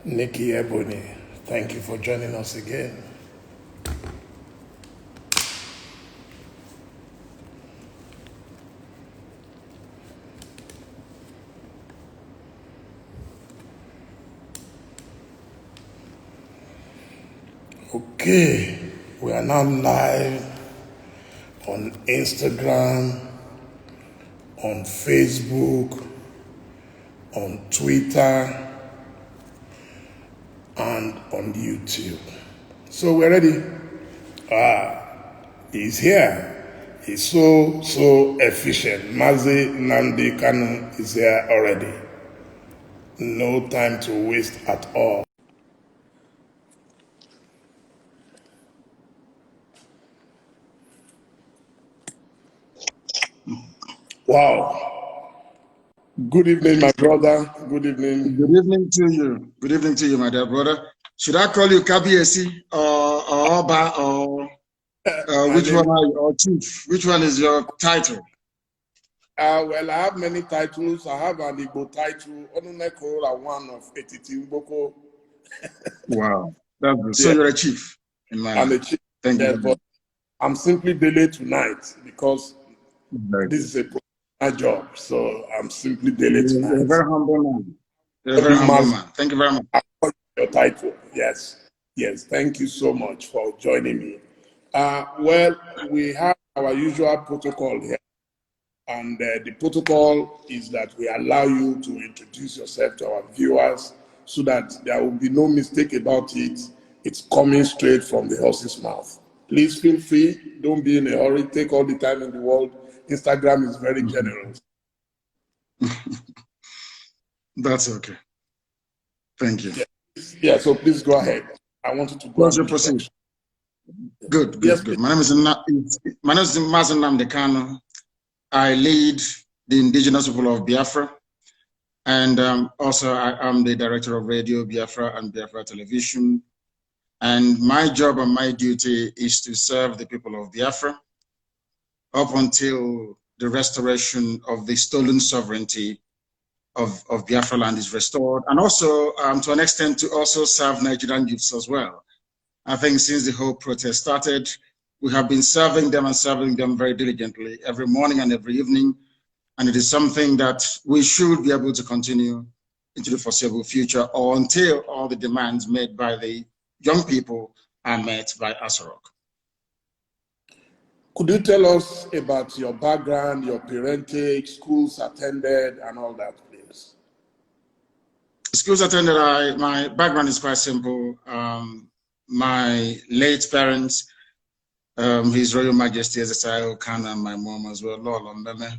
Nikki Ebony, thank you for joining us again. Okay, we are now live on Instagram, on Facebook, on Twitter, and on YouTube. So we're ready. He's here. He's so efficient. Mazi Nnamdi Kanu is here already. No time to waste at all. Wow. Good evening, my brother. Good evening. Good evening to you. Good evening to you, my dear brother. Should I call you Kabiesi or Oba or which one are you, or Chief? Which one is your title? Well, I have many titles. I have an Igbo title. Onuneko, one of Etiti Mboko. Wow, that's good. So you're a chief in my I'm a chief. Thank you. But I'm simply Dele tonight because this is a professional job. So I'm simply Dele tonight. You're a very humble man. You're a very humble man. Thank you very much. Your title, yes. Thank you so much for joining me. Well, we have our usual protocol here. And the protocol is that we allow you to introduce yourself to our viewers so that there will be no mistake about it. It's coming straight from the horse's mouth. Please feel free. Don't be in a hurry. Take all the time in the world. Instagram is very generous. That's okay. Thank you. Yeah, so please go ahead. I want you to go and proceed. Good. My name is Mazi Nnamdi Kanu. I lead the indigenous people of Biafra, and also I am the director of Radio Biafra and Biafra Television. And my job and my duty is to serve the people of Biafra up until the restoration of the stolen sovereignty of Biafra land is restored, and also to an extent to also serve Nigerian youths as well. I think since the whole protest started, we have been serving them very diligently every morning and every evening. And it is something that we should be able to continue into the foreseeable future or until all the demands made by the young people are met by Asarok. Could you tell us about your background, your parentage, schools attended, and all that, please? Schools attended, my background is quite simple. My late parents, His Royal Majesty Ezekiel Kanu, and my mom as well, Lolo Meme,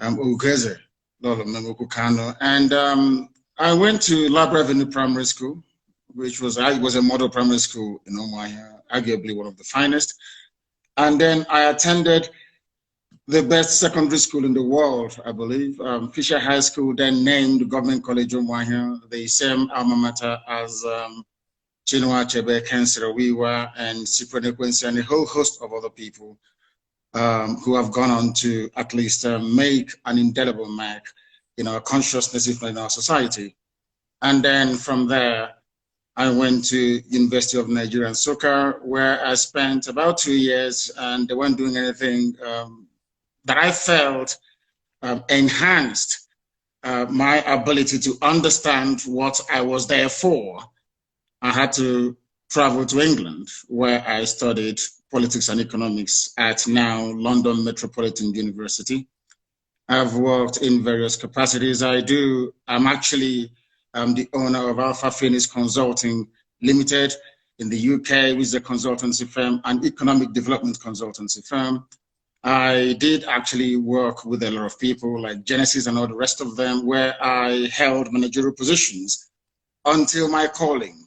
Ugeze, Lolo Meme Kanu. And I went to Lab Avenue Primary School, which was a model primary school in Umuahia, arguably one of the finest. And then I attended the best secondary school in the world, I believe, Fisher High School, then named Government College Umuahia, the same alma mater as Chinua Achebe, Kensira Wiwa, and Cyprian Ekwensi, and a whole host of other people who have gone on to at least make an indelible mark in our consciousness, if not in our society. And then from there, I went to University of Nigeria in Nsukka, where I spent about 2 years, and they weren't doing anything that I felt enhanced my ability to understand what I was there for. I had to travel to England, where I studied politics and economics at now London Metropolitan University. I've worked in various capacities. I'm actually the owner of Alpha Phoenix Consulting Limited in the UK, which is a consultancy firm, an economic development consultancy firm. I did actually work with a lot of people like Genesis and all the rest of them, where I held managerial positions until my calling.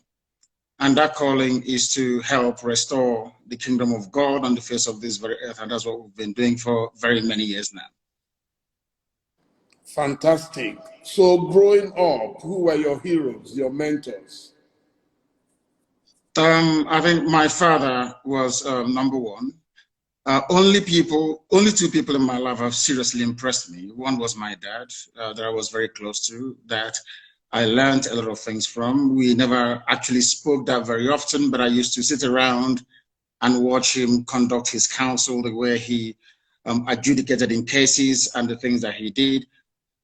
And that calling is to help restore the kingdom of God on the face of this very earth. And that's what we've been doing for very many years now. Fantastic. So growing up, who were your heroes, your mentors? I think my father was number one. Only two people in my life have seriously impressed me. One was my dad, that I was very close to, that I learned a lot of things from. We never actually spoke that very often, but I used to sit around and watch him conduct his counsel, the way he adjudicated in cases and the things that he did,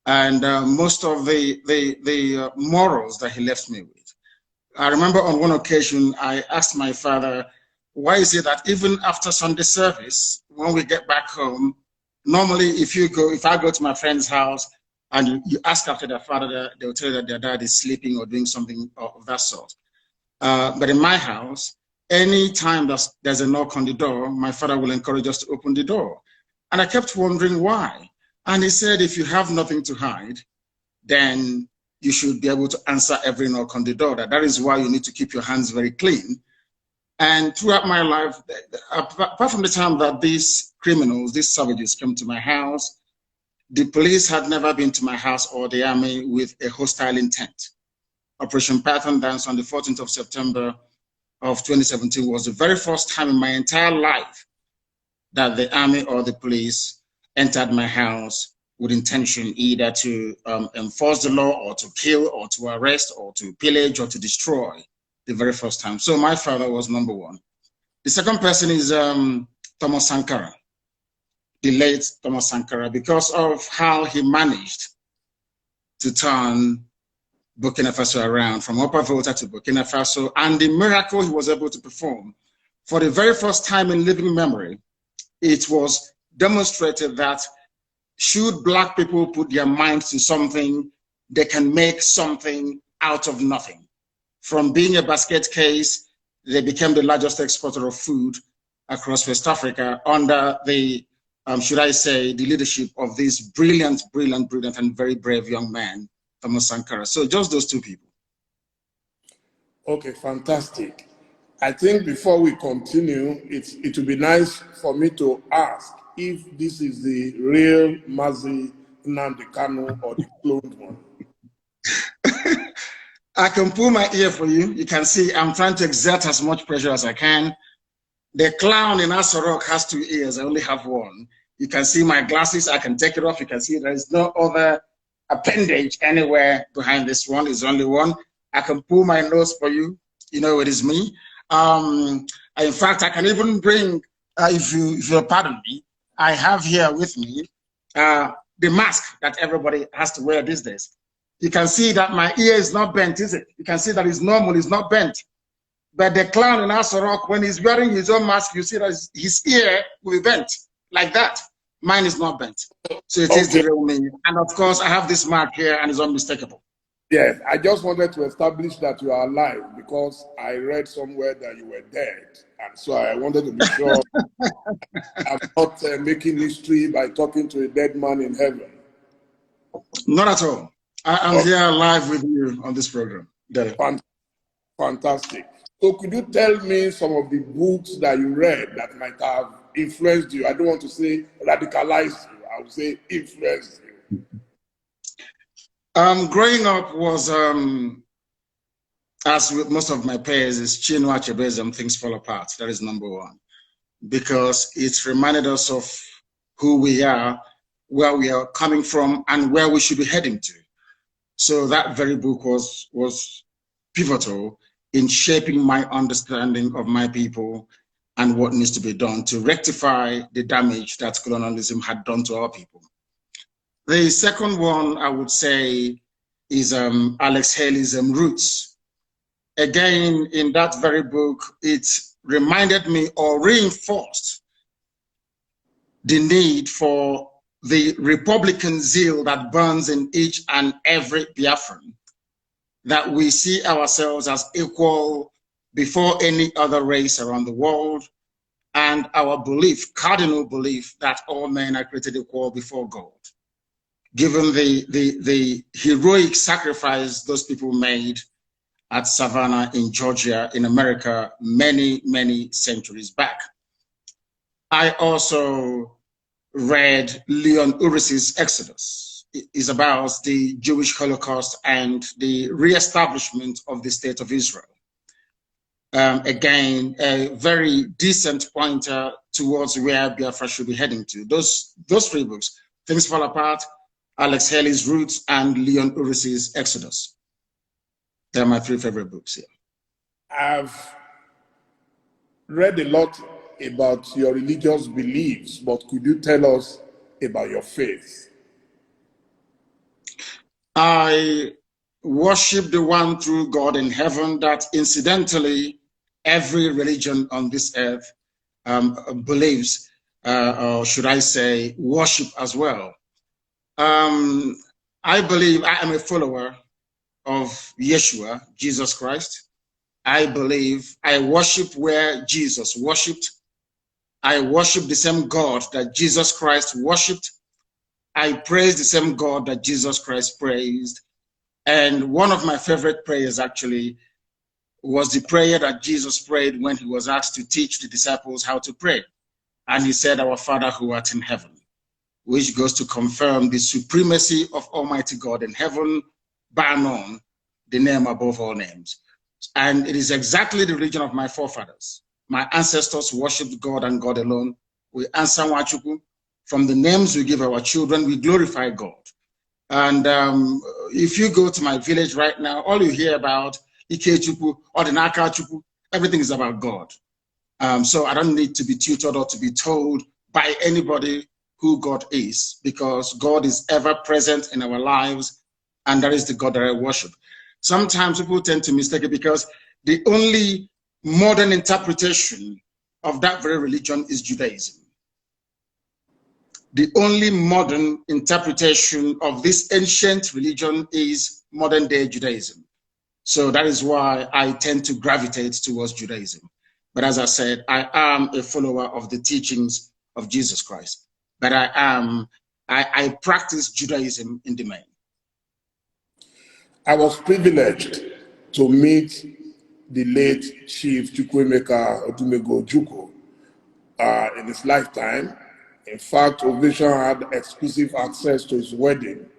and most of the morals that he left me with. I remember on one occasion, I asked my father, why is it that even after Sunday service, when we get back home, normally if I go to my friend's house and you ask after their father, they'll tell you that their dad is sleeping or doing something of that sort. But in my house, any time there's a knock on the door, my father will encourage us to open the door. And I kept wondering why. And he said, if you have nothing to hide, then you should be able to answer every knock on the door. That is why you need to keep your hands very clean. And throughout my life, apart from the time that these criminals, these savages came to my house, the police had never been to my house or the army with a hostile intent. Operation Python Dance on the 14th of September of 2017 was the very first time in my entire life that the army or the police entered my house with intention either to enforce the law or to kill or to arrest or to pillage or to destroy, the very first time. So my father was number one. The second person is Thomas Sankara, the late Thomas Sankara, because of how he managed to turn Burkina Faso around from Upper Volta to Burkina Faso, and the miracle he was able to perform. For the very first time in living memory, it was demonstrated that should Black people put their minds to something, they can make something out of nothing. From being a basket case, they became the largest exporter of food across West Africa under the, should I say, the leadership of this brilliant, and very brave young man, Thomas Sankara. So just those two people. Okay, fantastic. I think before we continue, it would be nice for me to ask if this is the real Mazi Nnamdi Kanu or the cloned one. I can pull my ear for you. You can see I'm trying to exert as much pressure as I can. The clown in Asorok has 2 ears. I only have 1. You can see my glasses. I can take it off. You can see there is no other appendage anywhere behind this one. It's only one. I can pull my nose for you. You know it is me. In fact, I can even bring, if you'll pardon me, I have here with me the mask that everybody has to wear these days. You can see that my ear is not bent, is it? You can see that it's normal, it's not bent. But the clown in Asorok, when he's wearing his own mask, you see that his ear will be bent like that. Mine is not bent. So it is the real me. And of course, I have this mark here and it's unmistakable. Yes, I just wanted to establish that you are alive because I read somewhere that you were dead. And so I wanted to be sure I'm not making history by talking to a dead man in heaven. Not at all. I'm here live with you on this program. Fantastic. So could you tell me some of the books that you read that might have influenced you? I don't want to say radicalized you. I would say influenced you. Growing up was, as with most of my peers, is Chinua Achebe's Things Fall Apart. That is number one. Because it reminded us of who we are, where we are coming from, and where we should be heading to. So that very book was pivotal in shaping my understanding of my people and what needs to be done to rectify the damage that colonialism had done to our people. The second one I would say is Alex Haley's Roots. Again, in that very book, it reminded me or reinforced the need for the Republican zeal that burns in each and every Biafran, that we see ourselves as equal before any other race around the world, and our belief, cardinal belief, that all men are created equal before God. Given the heroic sacrifice those people made at Savannah in Georgia, in America, many centuries back. I also read Leon Uris's Exodus. It is about the Jewish Holocaust and the reestablishment of the State of Israel. Again, a very decent pointer towards where Biafra should be heading to. Those 3 books, Things Fall Apart, Alex Haley's Roots, and Leon Uris's Exodus. They're my three favorite books. Yeah. I've read a lot about your religious beliefs, but could you tell us about your faith? I worship the one true God in heaven that incidentally every religion on this earth believes, or should I say, worship as well. I believe I am a follower of Yeshua, Jesus Christ. I believe I worship where Jesus worshipped. I worship the same God that Jesus Christ worshipped. I praise the same God that Jesus Christ praised. And one of my favorite prayers actually was the prayer that Jesus prayed when he was asked to teach the disciples how to pray. And he said, "Our Father who art in heaven," which goes to confirm the supremacy of Almighty God in heaven, bar none, the name above all names. And it is exactly the religion of my forefathers. My ancestors worshipped God and God alone. We answer Wachuku. From the names we give our children, we glorify God. And if you go to my village right now, all you hear about Ikechuku or the Nakachuku, everything is about God. So I don't need to be tutored or to be told by anybody who God is, because God is ever present in our lives, and that is the God that I worship. Sometimes people tend to mistake it because the only modern interpretation of that very religion is Judaism. The only modern interpretation of this ancient religion is modern day Judaism. So that is why I tend to gravitate towards Judaism. But as I said, I am a follower of the teachings of Jesus Christ. But I practice Judaism in the main. I was privileged to meet the late Chief Chukwuemeka Odumego Ojukwu in his lifetime. In fact, Ovation had exclusive access to his wedding,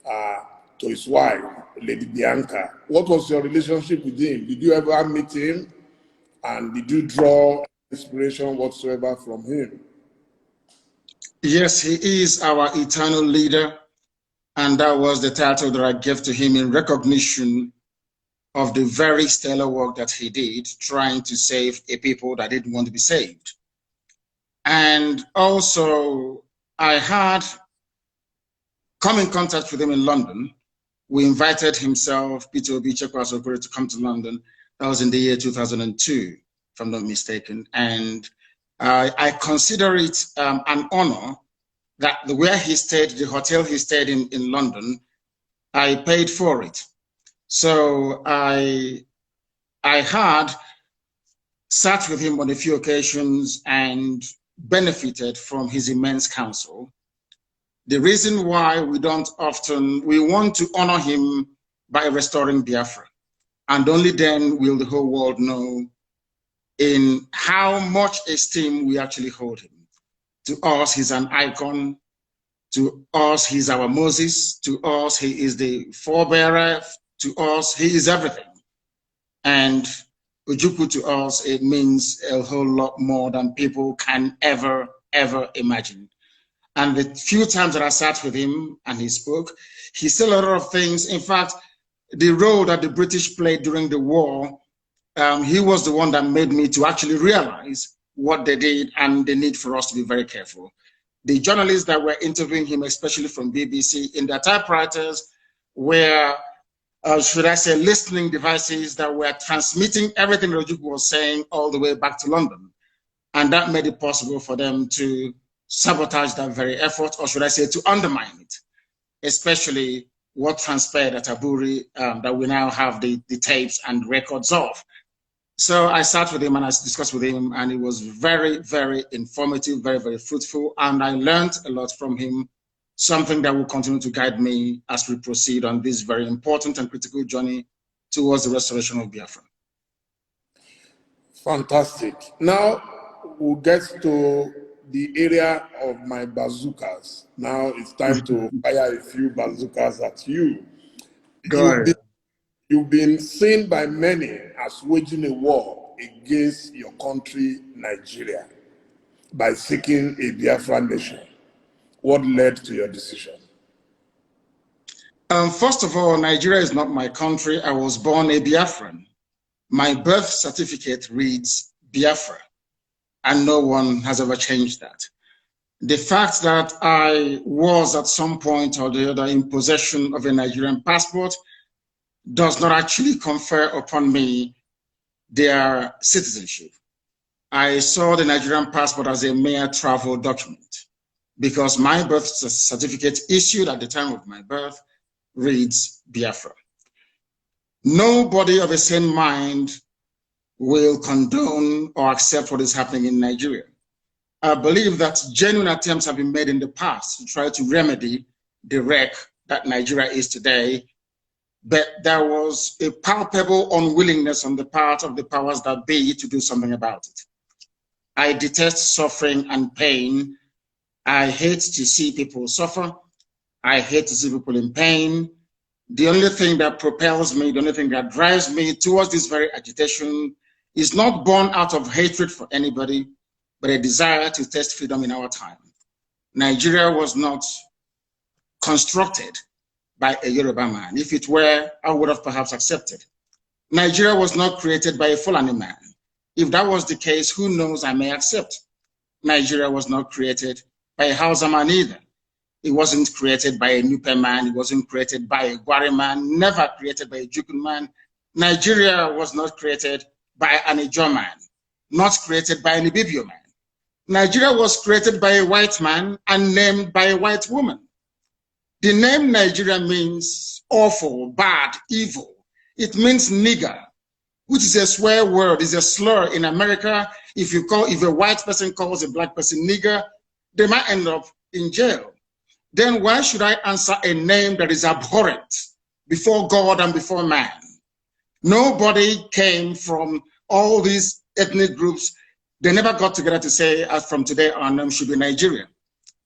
to his wife, Lady Bianca. What was your relationship with him? Did you ever meet him? And did you draw inspiration whatsoever from him? Yes, he is our eternal leader. And that was the title that I gave to him in recognition of the very stellar work that he did, trying to save a people that didn't want to be saved. And also, I had come in contact with him in London. We invited himself, Peter Obi Chekwasokore, to come to London. That was in the year 2002, if I'm not mistaken. And I consider it an honor that where he stayed, the hotel he stayed in London, I paid for it. So I had sat with him on a few occasions and benefited from his immense counsel. The reason why we want to honor him by restoring Biafra. And only then will the whole world know in how much esteem we actually hold him. To us, he's an icon. To us, he's our Moses. To us, he is the forebearer. To us, he is everything. And Ojukwu to us, it means a whole lot more than people can ever imagine. And the few times that I sat with him and he spoke, he said a lot of things. In fact, the role that the British played during the war, he was the one that made me to actually realize what they did and the need for us to be very careful. The journalists that were interviewing him, especially from BBC, in their typewriters were, should I say, listening devices that were transmitting everything Ojukwu was saying all the way back to London. And that made it possible for them to sabotage that very effort, or should I say, to undermine it, especially what transpired at Aburi, that we now have the tapes and records of. So I sat with him and I discussed with him, and it was very informative, very fruitful, and I learned a lot from him, something that will continue to guide me as we proceed on this very important and critical journey towards the restoration of Biafra. Fantastic. Now we'll get to the area of my bazookas. Now it's time to fire a few bazookas at you. Go ahead. You've been seen by many as waging a war against your country, Nigeria, by seeking a Biafran nation. What led to your decision? First of all, Nigeria is not my country. I was born a Biafran. My birth certificate reads Biafra, and no one has ever changed that. The fact that I was at some point or the other in possession of a Nigerian passport does not actually confer upon me their citizenship. I saw the Nigerian passport as a mere travel document because my birth certificate issued at the time of my birth reads Biafra. Nobody of a sane mind will condone or accept what is happening in Nigeria. I believe that genuine attempts have been made in the past to try to remedy the wreck that Nigeria is today, but there was a palpable unwillingness on the part of the powers that be to do something about it. I detest suffering and pain. I hate to see people suffer. I hate to see people in pain. The only thing that propels me, the only thing that drives me towards this very agitation is not born out of hatred for anybody, but a desire to test freedom in our time. Nigeria was not constructed by a Yoruba man. If it were, I would have perhaps accepted. Nigeria was not created by a Fulani man. If that was the case, who knows, I may accept. Nigeria was not created by a Hausa man either. It wasn't created by a Nupe man. It wasn't created by a Gwari man, never created by a Jukun man. Nigeria was not created by an Ijaw man, not created by an Ibibio man. Nigeria was created by a white man and named by a white woman. The name Nigeria means awful, bad, evil. It means nigger, which is a swear word, is a slur in America. If a white person calls a black person nigger, they might end up in jail. Then why should I answer a name that is abhorrent before God and before man? Nobody came from all these ethnic groups. They never got together to say, as from today our name should be Nigeria.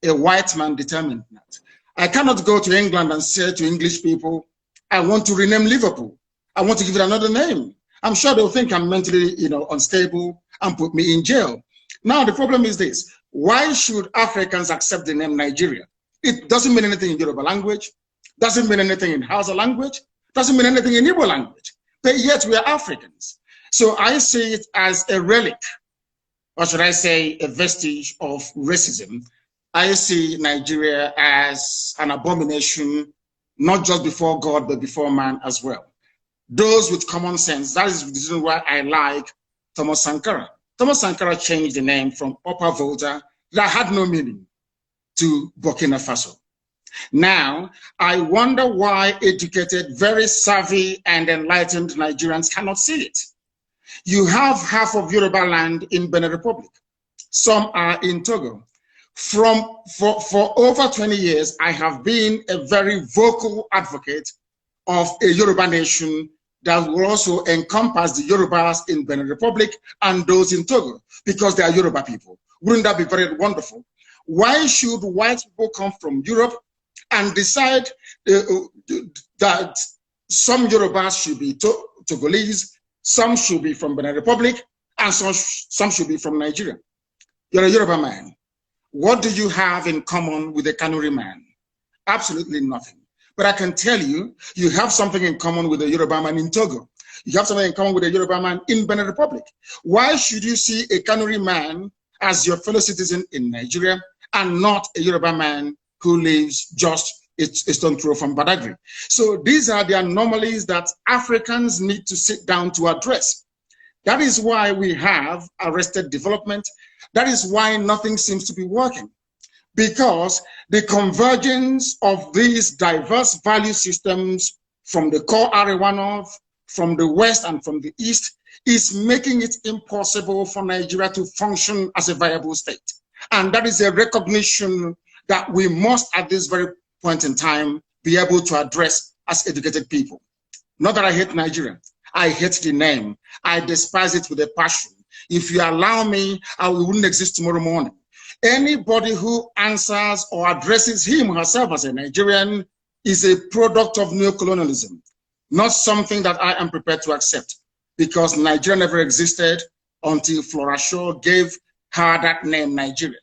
A white man determined that. I cannot go to England and say to English people, I want to rename Liverpool. I want to give it another name. I'm sure they'll think I'm mentally, unstable and put me in jail. Now, the problem is this. Why should Africans accept the name Nigeria? It doesn't mean anything in Yoruba language, doesn't mean anything in Hausa language, doesn't mean anything in Igbo language, but yet we are Africans. So I see it as a relic, or should I say a vestige of racism. I see Nigeria as an abomination, not just before God, but before man as well. Those with common sense, that is the reason why I like Thomas Sankara. Thomas Sankara changed the name from Upper Volta that had no meaning to Burkina Faso. Now, I wonder why educated, very savvy and enlightened Nigerians cannot see it. You have half of Yoruba land in Benin Republic. Some are in Togo. For over 20 years, I have been a very vocal advocate of a Yoruba nation that will also encompass the Yorubas in Benin Republic and those in Togo, because they are Yoruba people. Wouldn't that be very wonderful? Why should white people come from Europe and decide that some Yorubas should be Togolese, some should be from Benin Republic, and some should be from Nigeria? You're a Yoruba man. What do you have in common with a Kanuri man? Absolutely nothing. But I can tell you, you have something in common with a Yoruba man in Togo. You have something in common with a Yoruba man in Benin Republic. Why should you see a Kanuri man as your fellow citizen in Nigeria and not a Yoruba man who lives just a stone throw from Badagry? So these are the anomalies that Africans need to sit down to address. That is why we have arrested development. That is why nothing seems to be working. Because the convergence of these diverse value systems from the core Arewa North, from the West and from the East is making it impossible for Nigeria to function as a viable state. And that is a recognition that we must, at this very point in time, be able to address as educated people. Not that I hate Nigeria. I hate the name. I despise it with a passion. If you allow me, I wouldn't exist tomorrow morning. Anybody who answers or addresses him or herself as a Nigerian is a product of neocolonialism, not something that I am prepared to accept, because Nigeria never existed until Flora Shaw gave her that name, Nigeria.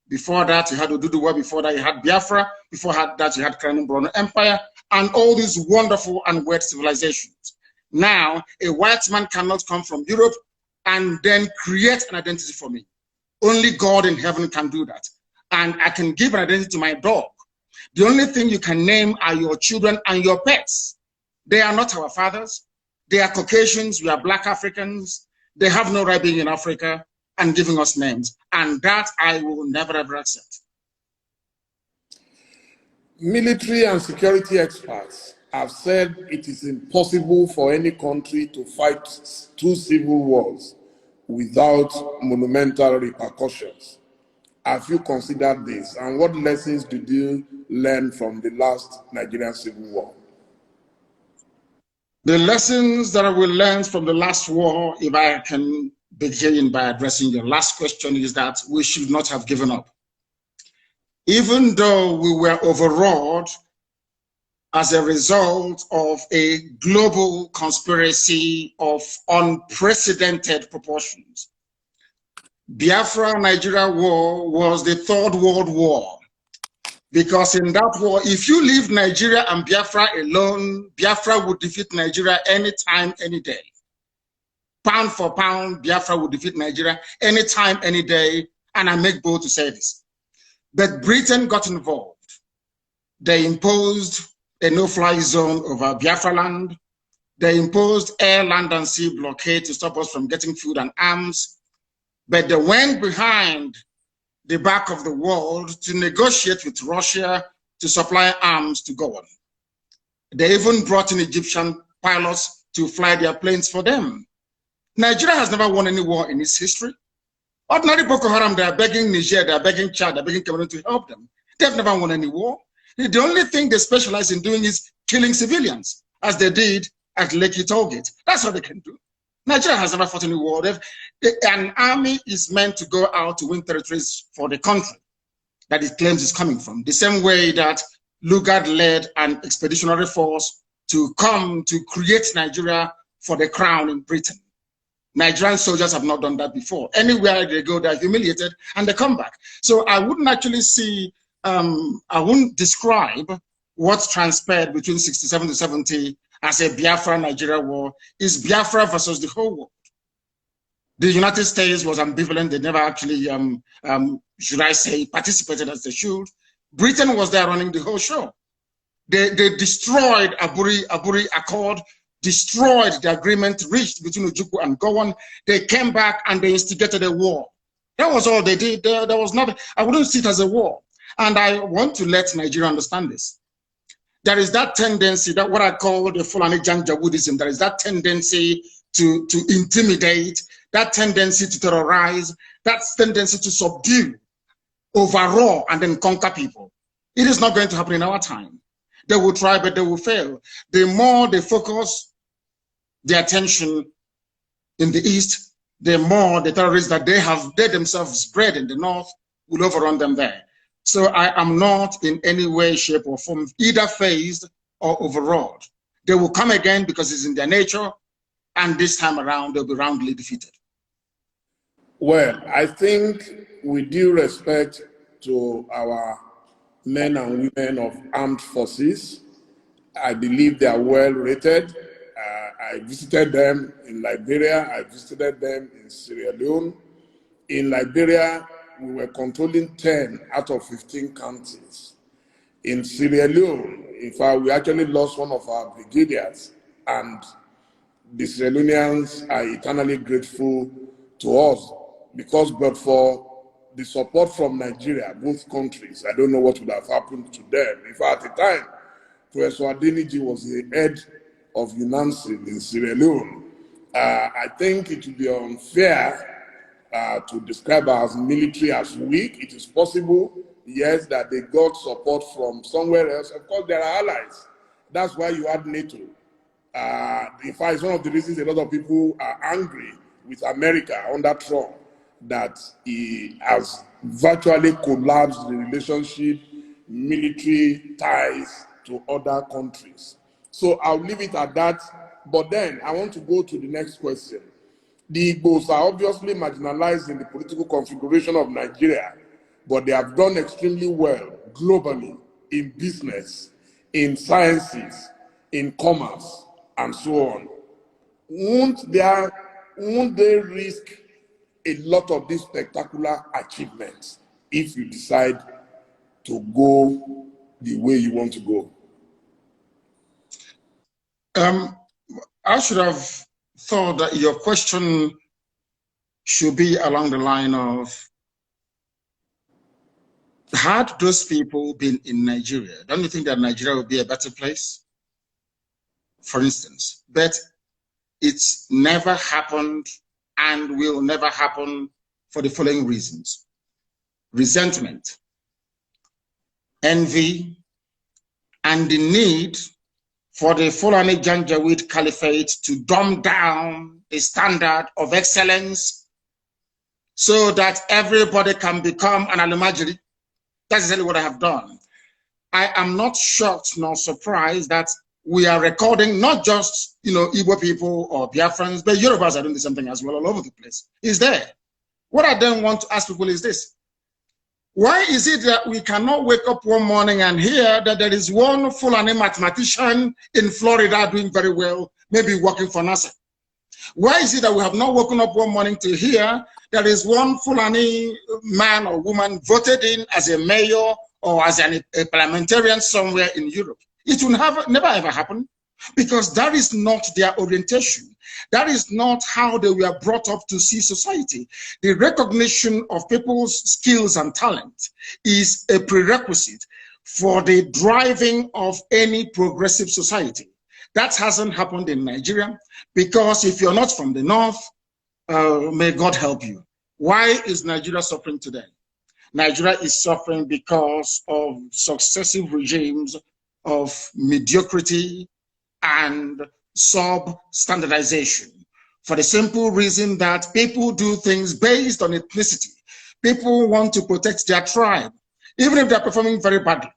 Before that, you had Oduduwa. Before that, you had Biafra. Before that, you had Crown Brono Empire, and all these wonderful and weird civilizations. Now, a white man cannot come from Europe and then create an identity for me. Only God in heaven can do that. And I can give an identity to my dog. The only thing you can name are your children and your pets. They are not our fathers. They are Caucasians. We are Black Africans. They have no right being in Africa and giving us names. And that I will never, ever accept. Military and security experts have said it is impossible for any country to fight 2 civil wars without monumental repercussions. Have you considered this? And what lessons did you learn from the last Nigerian Civil War? The lessons that I will learn from the last war, if I can begin by addressing your last question, is that we should not have given up. Even though we were overawed as a result of a global conspiracy of unprecedented proportions, Biafra-Nigeria war was the Third World War. Because in that war, if you leave Nigeria and Biafra alone, Biafra would defeat Nigeria anytime, any day. Pound for pound, Biafra would defeat Nigeria anytime, any day. And I make bold to say this. But Britain got involved. They imposed a no-fly zone over Biafra land. They imposed air, land, and sea blockade to stop us from getting food and arms. But they went behind the back of the world to negotiate with Russia to supply arms to go on. They even brought in Egyptian pilots to fly their planes for them. Nigeria has never won any war in its history. Ordinary Boko Haram, they are begging Niger, they are begging Chad, they are begging Cameroon to help them. They've never won any war. The only thing they specialize in doing is killing civilians, as they did at Lekki Tollgate. That's what they can do. Nigeria has never fought any war. An army is meant to go out to win territories for the country that it claims is coming from. The same way that Lugard led an expeditionary force to come to create Nigeria for the crown in Britain. Nigerian soldiers have not done that before. Anywhere they go, they're humiliated and they come back. So I wouldn't actually see, I wouldn't describe what transpired between 67 to 70 as a Biafra-Nigeria war. Is Biafra versus the whole world. The United States was ambivalent. They never actually, should I say, participated as they should. Britain was there running the whole show. They destroyed Aburi Accord, destroyed the agreement reached between Ojukwu and Gowon. They came back and they instigated a war. That was all they did. There was not, I wouldn't see it as a war. And I want to let Nigeria understand this. There is that tendency, that what I call the Fulani Janjaweedism, there is that tendency to intimidate, that tendency to terrorize, that tendency to subdue, overraw, and then conquer people. It is not going to happen in our time. They will try, but they will fail. The more they focus their attention in the East, the more the terrorists that they themselves spread in the North will overrun them there. So I am not in any way, shape, or form either phased or overawed. They will come again because it's in their nature, and this time around they'll be roundly defeated. Well, I think with due respect to our men and women of armed forces, I believe they are well rated. I visited them in Liberia. I visited them in Sierra Leone. In Liberia, we were controlling 10 out of 15 counties. In Sierra Leone, in fact, we actually lost one of our brigadiers, and the Sierra Leoneans are eternally grateful to us, because but for the support from Nigeria, both countries, I don't know what would have happened to them. In fact, at the time, Professor Adeniji was the head of UNAMSIL in Sierra Leone. I think it would be unfair to describe us military as weak. It is possible, yes, that they got support from somewhere else. Of course, there are allies. That's why you had NATO. In fact, it's one of the reasons a lot of people are angry with America under Trump, that he has virtually collapsed the relationship, military ties to other countries. So I'll leave it at that. But then I want to go to the next question. The Igbos are obviously marginalized in the political configuration of Nigeria, but they have done extremely well globally in business, in sciences, in commerce, and so on. Won't they risk a lot of these spectacular achievements if you decide to go the way you want to go? I should have thought that your question should be along the line of, had those people been in Nigeria, don't you think that Nigeria would be a better place? For instance, but it's never happened and will never happen for the following reasons: resentment, envy, and the need for the Fulani Janjaweed Caliphate to dumb down the standard of excellence so that everybody can become an Alimajiri. That's exactly what I have done. I am not shocked nor surprised that we are recording not just, Igbo people or Biafrans, but Yorubas are doing the same thing as well all over the place. It's there. What I then want to ask people is this: why is it that we cannot wake up one morning and hear that there is one Fulani mathematician in Florida doing very well, maybe working for NASA? Why is it that we have not woken up one morning to hear there is one Fulani man or woman voted in as a mayor or as a parliamentarian somewhere in Europe? It will never ever happen, because that is not their orientation. That is not how they were brought up to see society. The recognition of people's skills and talent is a prerequisite for the driving of any progressive society. That hasn't happened in Nigeria, because if you're not from the north, may God help you. Why is Nigeria suffering today? Nigeria is suffering because of successive regimes of mediocrity and sub-standardization, for the simple reason that people do things based on ethnicity. People want to protect their tribe. Even if they're performing very badly,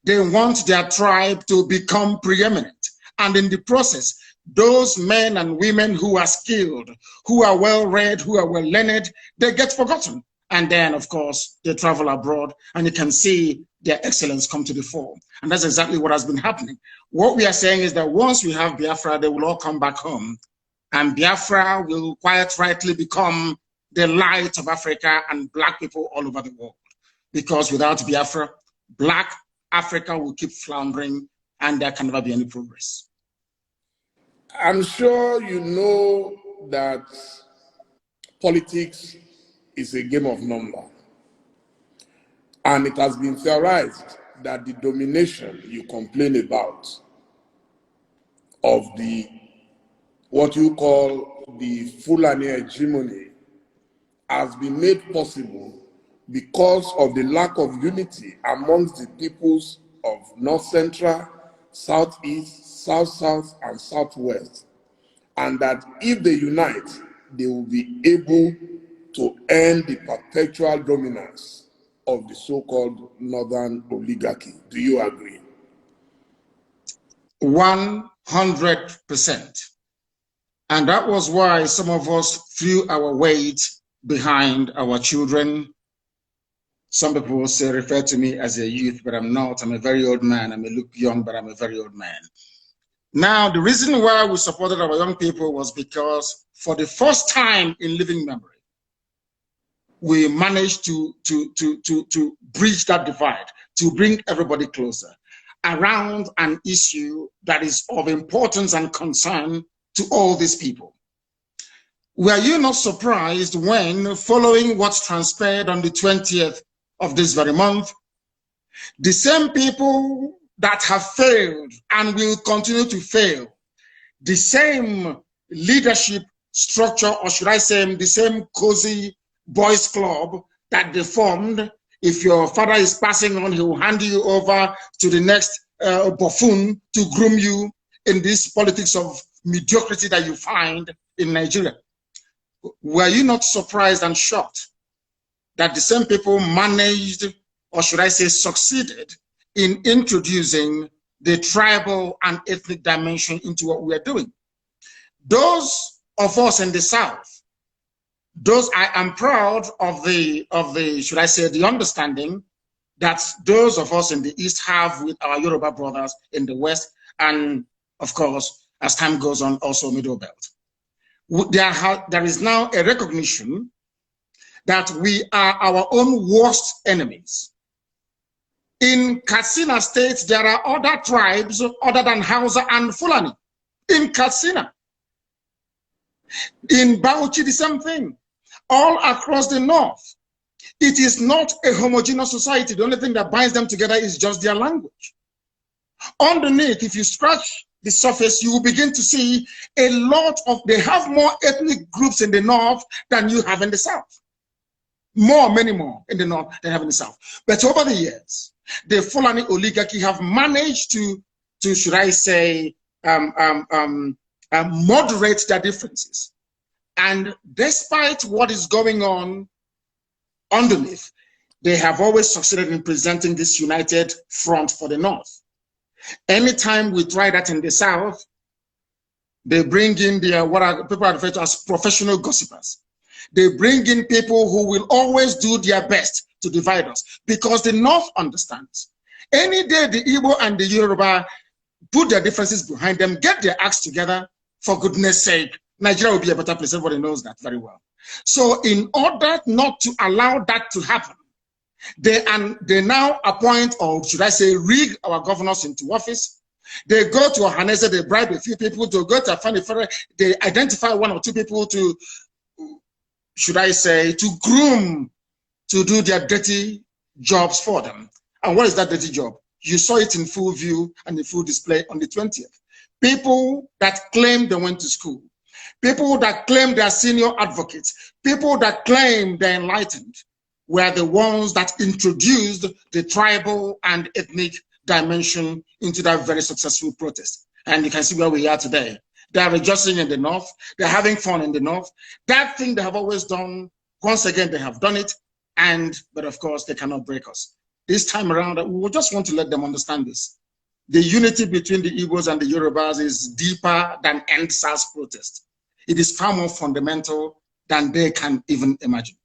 they want their tribe to become preeminent. And in the process, those men and women who are skilled, who are well-read, who are well-learned, they get forgotten. And then, of course, they travel abroad, and you can see their excellence come to the fore. And that's exactly what has been happening. What we are saying is that once we have Biafra, they will all come back home. And Biafra will quite rightly become the light of Africa and Black people all over the world. Because without Biafra, Black Africa will keep floundering, and there can never be any progress. I'm sure you know that politics is a game of number. And it has been theorized that the domination you complain about of what you call the Fulani hegemony has been made possible because of the lack of unity amongst the peoples of North Central, Southeast, South-South, and Southwest. And that if they unite, they will be able to end the perpetual dominance of the so-called Northern oligarchy. Do you agree? 100%. And that was why some of us threw our weight behind our children. Some people will say, refer to me as a youth, but I'm not. I'm a very old man. I may look young, but I'm a very old man. Now, the reason why we supported our young people was because for the first time in living memory, we managed to bridge that divide, to bring everybody closer around an issue that is of importance and concern to all these people. Were you not surprised when, following what transpired on the 20th of this very month, the same people that have failed and will continue to fail, the same leadership structure, or should I say the same cozy boys club that they formed, if your father is passing on, he will hand you over to the next buffoon to groom you in this politics of mediocrity that you find in Nigeria. Were you not surprised and shocked that the same people managed, or should I say succeeded, in introducing the tribal and ethnic dimension into what we are doing? Those of us in the South Those I am proud of the should I say the understanding that those of us in the East have with our Yoruba brothers in the West, and of course, as time goes on, also Middle Belt. There is now a recognition that we are our own worst enemies. In Katsina State, there are other tribes other than Hausa and Fulani. In Katsina. In Bauchi, the same thing. All across the north. It is not a homogeneous society. The only thing that binds them together is just their language. Underneath, if you scratch the surface, you will begin to see a lot of, they have more ethnic groups in the north than you have in the south. Many more in the north than have in the south. But over the years, the Fulani oligarchy have managed to should I say, moderate their differences. And despite what is going on underneath, they have always succeeded in presenting this united front for the north. Anytime we try that in the south, they bring in what people refer to as professional gossipers. They bring in people who will always do their best to divide us, because the north understands. Any day the Igbo and the Yoruba put their differences behind them, get their acts together, for goodness sake, Nigeria will be a better place. Everybody knows that very well. So in order not to allow that to happen, they now appoint, or should I say, rig our governors into office. They go to Ohanese, they bribe a few people to go to Afani, they identify one or two people to, should I say, to groom, to do their dirty jobs for them. And what is that dirty job? You saw it in full view and in full display on the 20th. People that claim they went to school, people that claim they are senior advocates, people that claim they're enlightened, were the ones that introduced the tribal and ethnic dimension into that very successful protest. And you can see where we are today. They are rejoicing in the north. They're having fun in the north. That thing they have always done, once again, they have done it. But of course, they cannot break us. This time around, we just want to let them understand this. The unity between the Igbos and the Yorubas is deeper than End SARS protest. It is far more fundamental than they can even imagine.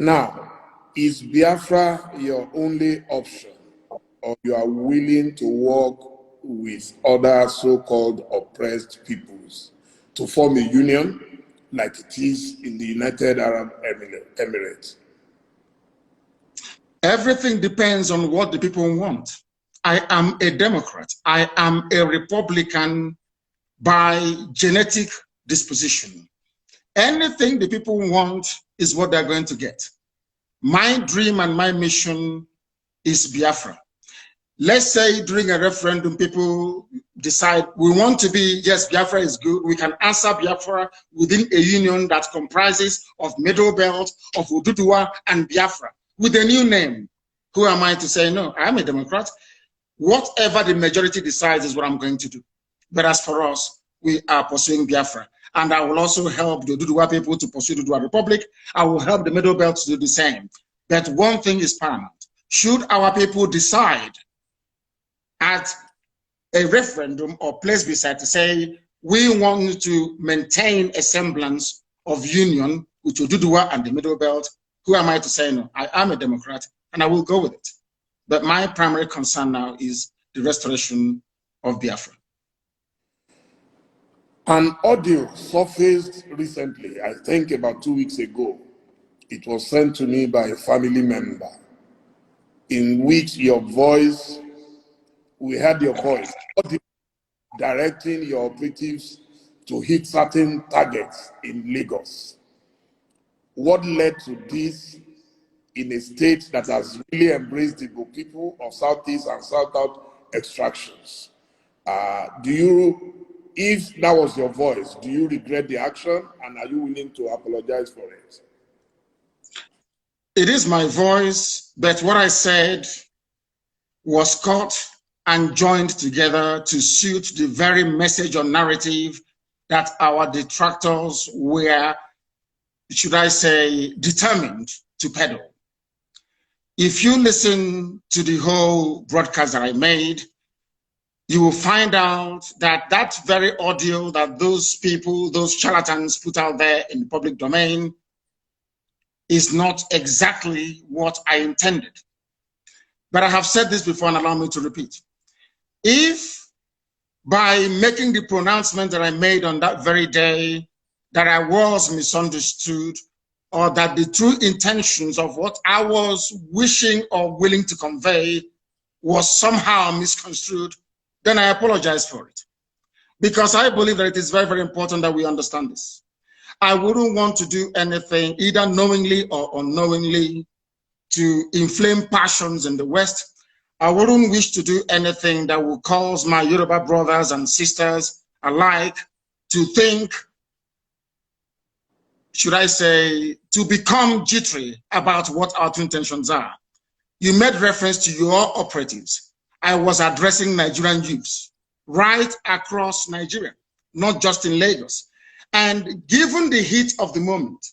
Now, is Biafra your only option, or you are willing to work with other so-called oppressed peoples to form a union like it is in the United Arab Emirates? Everything depends on what the people want. I am a Democrat. I am a Republican by genetic disposition. Anything the people want is what they're going to get. My dream and my mission is Biafra. Let's say during a referendum, people decide we want to be, yes, Biafra is good. We can answer Biafra within a union that comprises of Middle Belt, of Oduduwa and Biafra with a new name. Who am I to say no? I'm a Democrat. Whatever the majority decides is what I'm going to do. But as for us, we are pursuing Biafra. And I will also help the Oduduwa people to pursue the Oduduwa Republic. I will help the Middle Belt to do the same. But one thing is paramount. Should our people decide at a referendum or plebiscite to say, we want to maintain a semblance of union with Oduduwa and the Middle Belt, who am I to say no? I am a Democrat and I will go with it. But my primary concern now is the restoration of Biafra. An audio surfaced recently, I think about 2 weeks ago. It was sent to me by a family member, in which your voice, we heard your voice, directing your operatives to hit certain targets in Lagos. What led to this in a state that has really embraced the Igbo people of Southeast and South extractions? If that was your voice, do you regret the action, and are you willing to apologize for it? It is my voice, but what I said was cut and joined together to suit the very message or narrative that our detractors were, should I say, determined to peddle. If you listen to the whole broadcast that I made, you will find out that that very audio that those people, those charlatans put out there in the public domain is not exactly what I intended. But I have said this before and allow me to repeat. If by making the pronouncement that I made on that very day that I was misunderstood, or that the true intentions of what I was wishing or willing to convey was somehow misconstrued, then I apologize for it. Because I believe that it is very, very important that we understand this. I wouldn't want to do anything, either knowingly or unknowingly, to inflame passions in the West. I wouldn't wish to do anything that will cause my Yoruba brothers and sisters alike to think, should I say, to become jittery about what our true intentions are. You made reference to your operatives. I was addressing Nigerian youths right across Nigeria, not just in Lagos. And given the heat of the moment,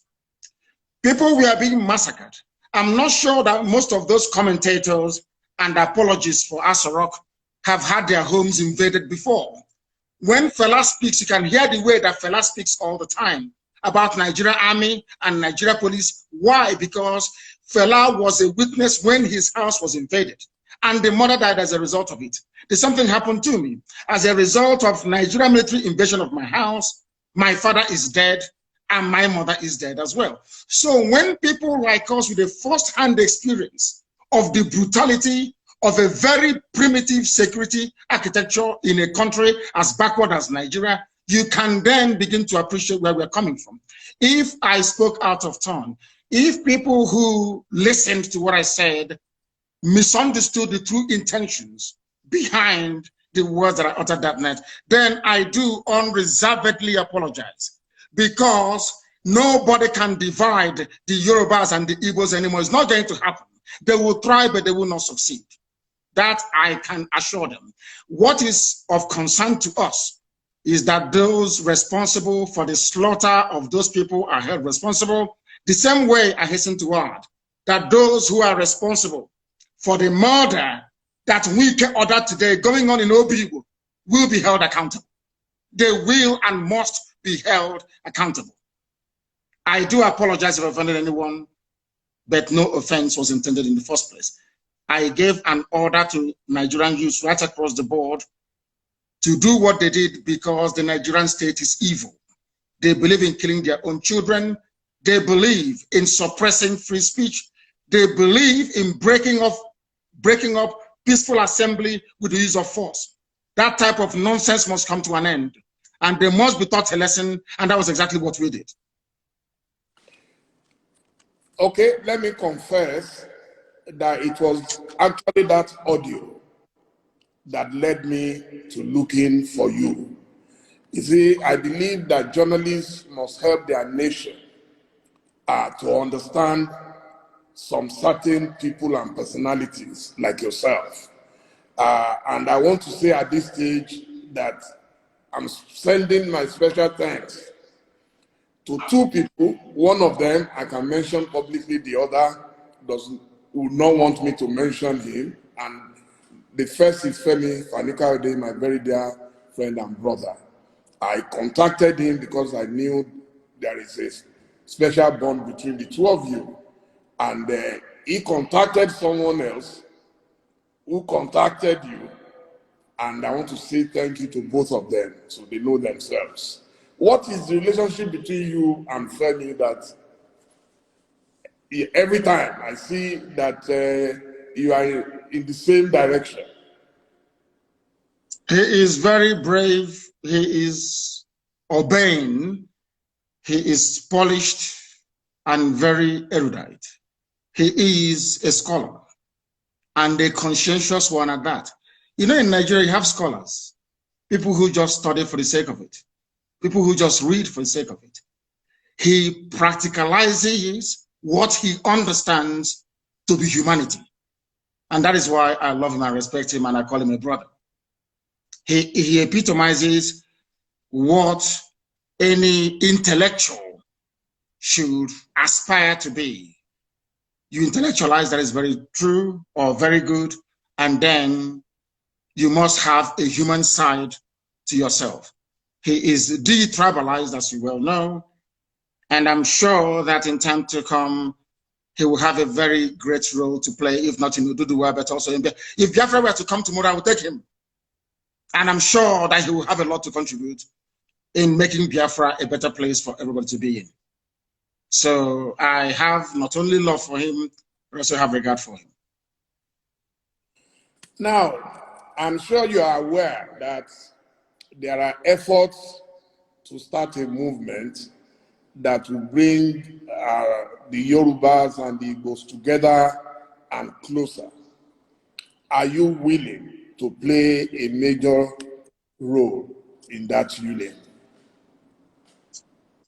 people were being massacred. I'm not sure that most of those commentators and apologists for Asarok have had their homes invaded before. When Fela speaks, you can hear the way that Fela speaks all the time about Nigeria Army and Nigeria Police. Why? Because Fela was a witness when his house was invaded, and the mother died as a result of it. There's something happened to me. As a result of Nigeria military invasion of my house, my father is dead, and my mother is dead as well. So when people like us with a first-hand experience of the brutality of a very primitive security architecture in a country as backward as Nigeria, you can then begin to appreciate where we're coming from. If I spoke out of turn, if people who listened to what I said misunderstood the true intentions behind the words that I uttered that night, then I do unreservedly apologize, because nobody can divide the Yorubas and the Igbos anymore. It's not going to happen. They will try, but they will not succeed. That I can assure them. What is of concern to us is that those responsible for the slaughter of those people are held responsible. The same way, I hasten to add, that those who are responsible for the murder that we ordered today going on in Obigo will be held accountable. They will and must be held accountable. I do apologize if I offended anyone, but no offense was intended in the first place. I gave an order to Nigerian youths right across the board to do what they did because the Nigerian state is evil. They believe in killing their own children. They believe in suppressing free speech. They believe in breaking up peaceful assembly with the use of force. That type of nonsense must come to an end, and they must be taught a lesson, and that was exactly what we did. Okay, let me confess that it was actually that audio that led me to looking for you. You see, I believe that journalists must help their nation to understand some certain people and personalities like yourself. And I want to say at this stage that I'm sending my special thanks to two people. One of them I can mention publicly, the other would not want me to mention him. And the first is Femi Fanikaude, my very dear friend and brother. I contacted him because I knew there is a special bond between the two of you. And he contacted someone else who contacted you. And I want to say thank you to both of them so they know themselves. What is the relationship between you and Femi that every time I see that you are in the same direction? He is very brave. He is urbane. He is polished and very erudite. He is a scholar and a conscientious one at that. You know, in Nigeria, you have scholars, people who just study for the sake of it, people who just read for the sake of it. He practicalizes what he understands to be humanity. And that is why I love him, I respect him, and I call him a brother. He epitomizes what any intellectual should aspire to be. You intellectualize that is very true or very good, and then you must have a human side to yourself. He is de-tribalized, as you well know, and I'm sure that in time to come, he will have a very great role to play, if not in Ududuwa, but also in Biafra. If Biafra were to come tomorrow, I will take him. And I'm sure that he will have a lot to contribute in making Biafra a better place for everybody to be in. So I have not only love for him, but also have regard for him. Now, I'm sure you are aware that there are efforts to start a movement that will bring the Yorubas and the Igbos together and closer. Are you willing to play a major role in that union?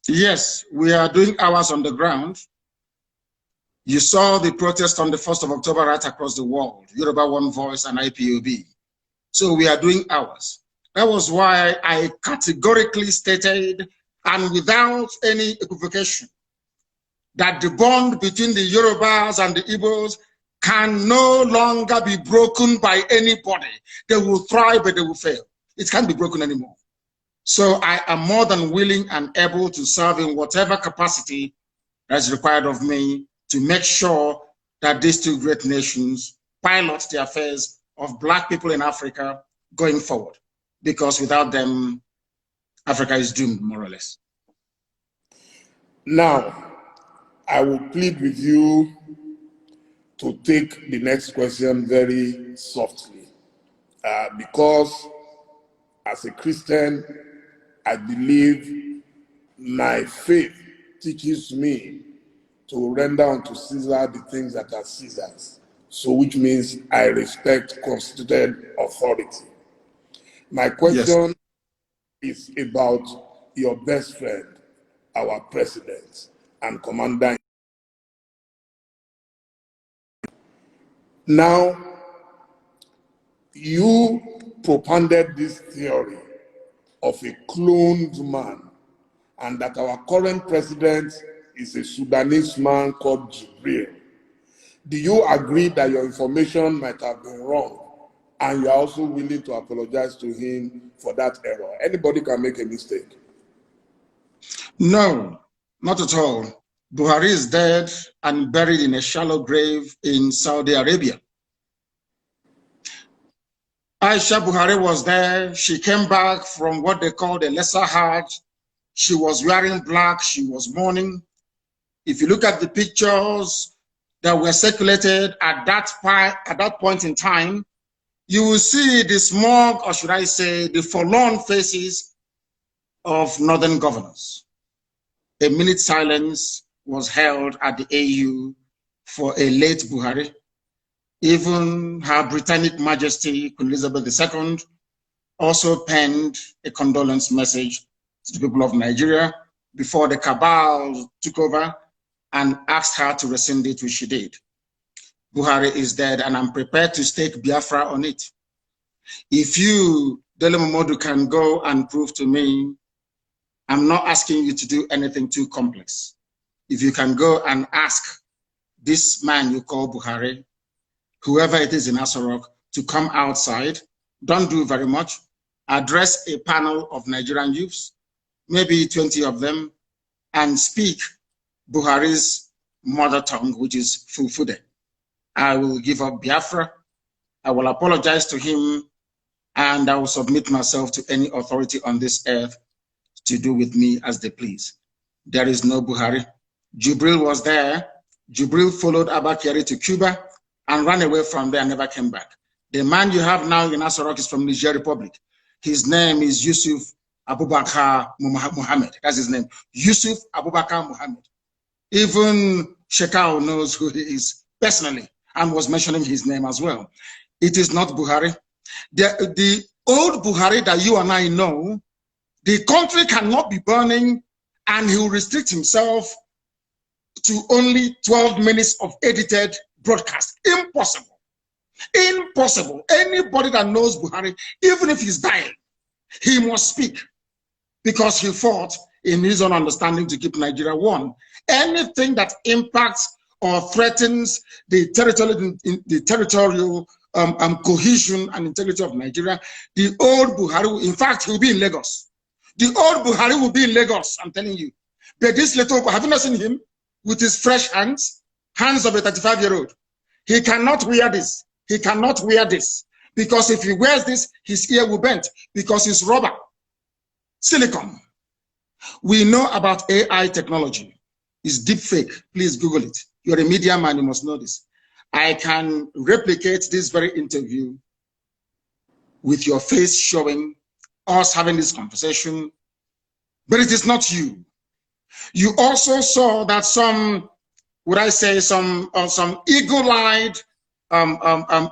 Yes, we are doing ours on the ground. You saw the protest on the 1st of October right across the world, Yoruba One Voice and IPOB. So we are doing ours. That was why I categorically stated, and without any equivocation, that the bond between the Yorubas and the Igbos can no longer be broken by anybody. They will thrive, but they will fail. It can't be broken anymore. So I am more than willing and able to serve in whatever capacity that is required of me to make sure that these two great nations pilot the affairs of Black people in Africa going forward. Because without them, Africa is doomed, more or less. Now, I will plead with you to take the next question very softly, because as a Christian, I believe my faith teaches me to render unto Caesar the things that are Caesar's. So which means I respect constituted authority. My question is about your best friend, our president and commander. Now, you propounded this theory of a cloned man, and that our current president is a Sudanese man called Jibril. Do you agree that your information might have been wrong, and you are also willing to apologize to him for that error? Anybody can make a mistake. No, not at all. Buhari is dead and buried in a shallow grave in Saudi Arabia. Aisha Buhari was there. She came back from what they called a lesser Hajj. She was wearing black. She was mourning. If you look at the pictures that were circulated at that point in time, you will see the smug, or should I say, the forlorn faces of northern governors. A minute silence was held at the AU for a late Buhari. Even Her Britannic Majesty, Queen Elizabeth II, also penned a condolence message to the people of Nigeria before the cabal took over and asked her to rescind it, which she did. Buhari is dead, and I'm prepared to stake Biafra on it. If you, Dele Momodu, can go and prove to me, I'm not asking you to do anything too complex. If you can go and ask this man you call Buhari, whoever it is in Asorok, to come outside, don't do very much, address a panel of Nigerian youths, maybe 20 of them, and speak Buhari's mother tongue, which is Fulfude. I will give up Biafra, I will apologize to him, and I will submit myself to any authority on this earth to do with me as they please. There is no Buhari. Jibril was there. Jibril followed Abba Kyari to Cuba and ran away from there and never came back. The man you have now in Asorok is from Niger Republic. His name is Yusuf Abubakar Muhammad. That's his name. Yusuf Abubakar Muhammad. Even Shekau knows who he is personally and was mentioning his name as well. It is not Buhari. The old Buhari that you and I know, the country cannot be burning and he will restrict himself to only 12 minutes of edited broadcast. Impossible. Impossible. Anybody that knows Buhari, even if he's dying, he must speak because he fought in his own understanding to keep Nigeria one. Anything that impacts or threatens the territorial cohesion and integrity of Nigeria, the old Buhari, in fact, he will be in Lagos. The old Buhari will be in Lagos, I'm telling you. But this little, have you not seen him with his fresh hands of a 35-year-old? He cannot wear this. He cannot wear this. Because if he wears this, his ear will bend. Because it's rubber, silicone. We know about AI technology. It's deep fake. Please Google it. You're a media man, you must know this. I can replicate this very interview with your face showing us having this conversation, but it is not you. You also saw that some, would I say, some eagle-eyed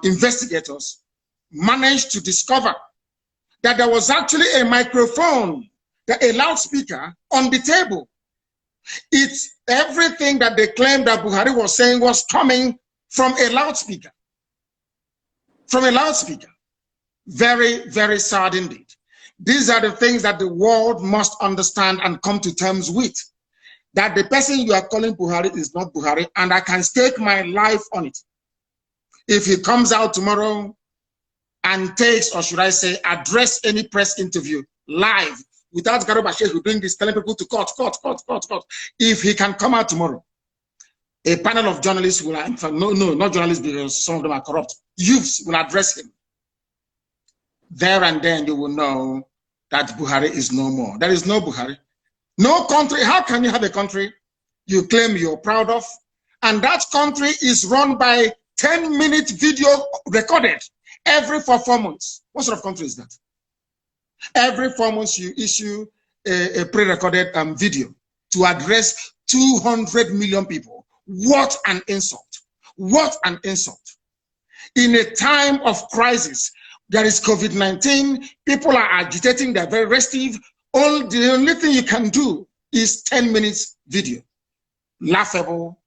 investigators managed to discover that there was actually a microphone, a loudspeaker on the table. It's everything that they claimed that Buhari was saying was coming from a loudspeaker. From a loudspeaker. Very, very sad indeed. These are the things that the world must understand and come to terms with. That the person you are calling Buhari is not Buhari, and I can stake my life on it. If he comes out tomorrow and takes, or should I say, address any press interview live without Garba Shehu doing this, telling people to cut. If he can come out tomorrow, a panel of journalists will, in fact, no, not journalists because some of them are corrupt, youths will address him. There and then you will know that Buhari is no more. There is no Buhari. No country. How can you have a country you claim you're proud of, and that country is run by 10-minute video recorded every 4 months? What sort of country is that? Every 4 months you issue a pre-recorded video to address 200 million people. What an insult. What an insult. In a time of crisis, there is COVID-19, people are agitating, they're very restive. The only thing you can do is 10 minutes video. Laughable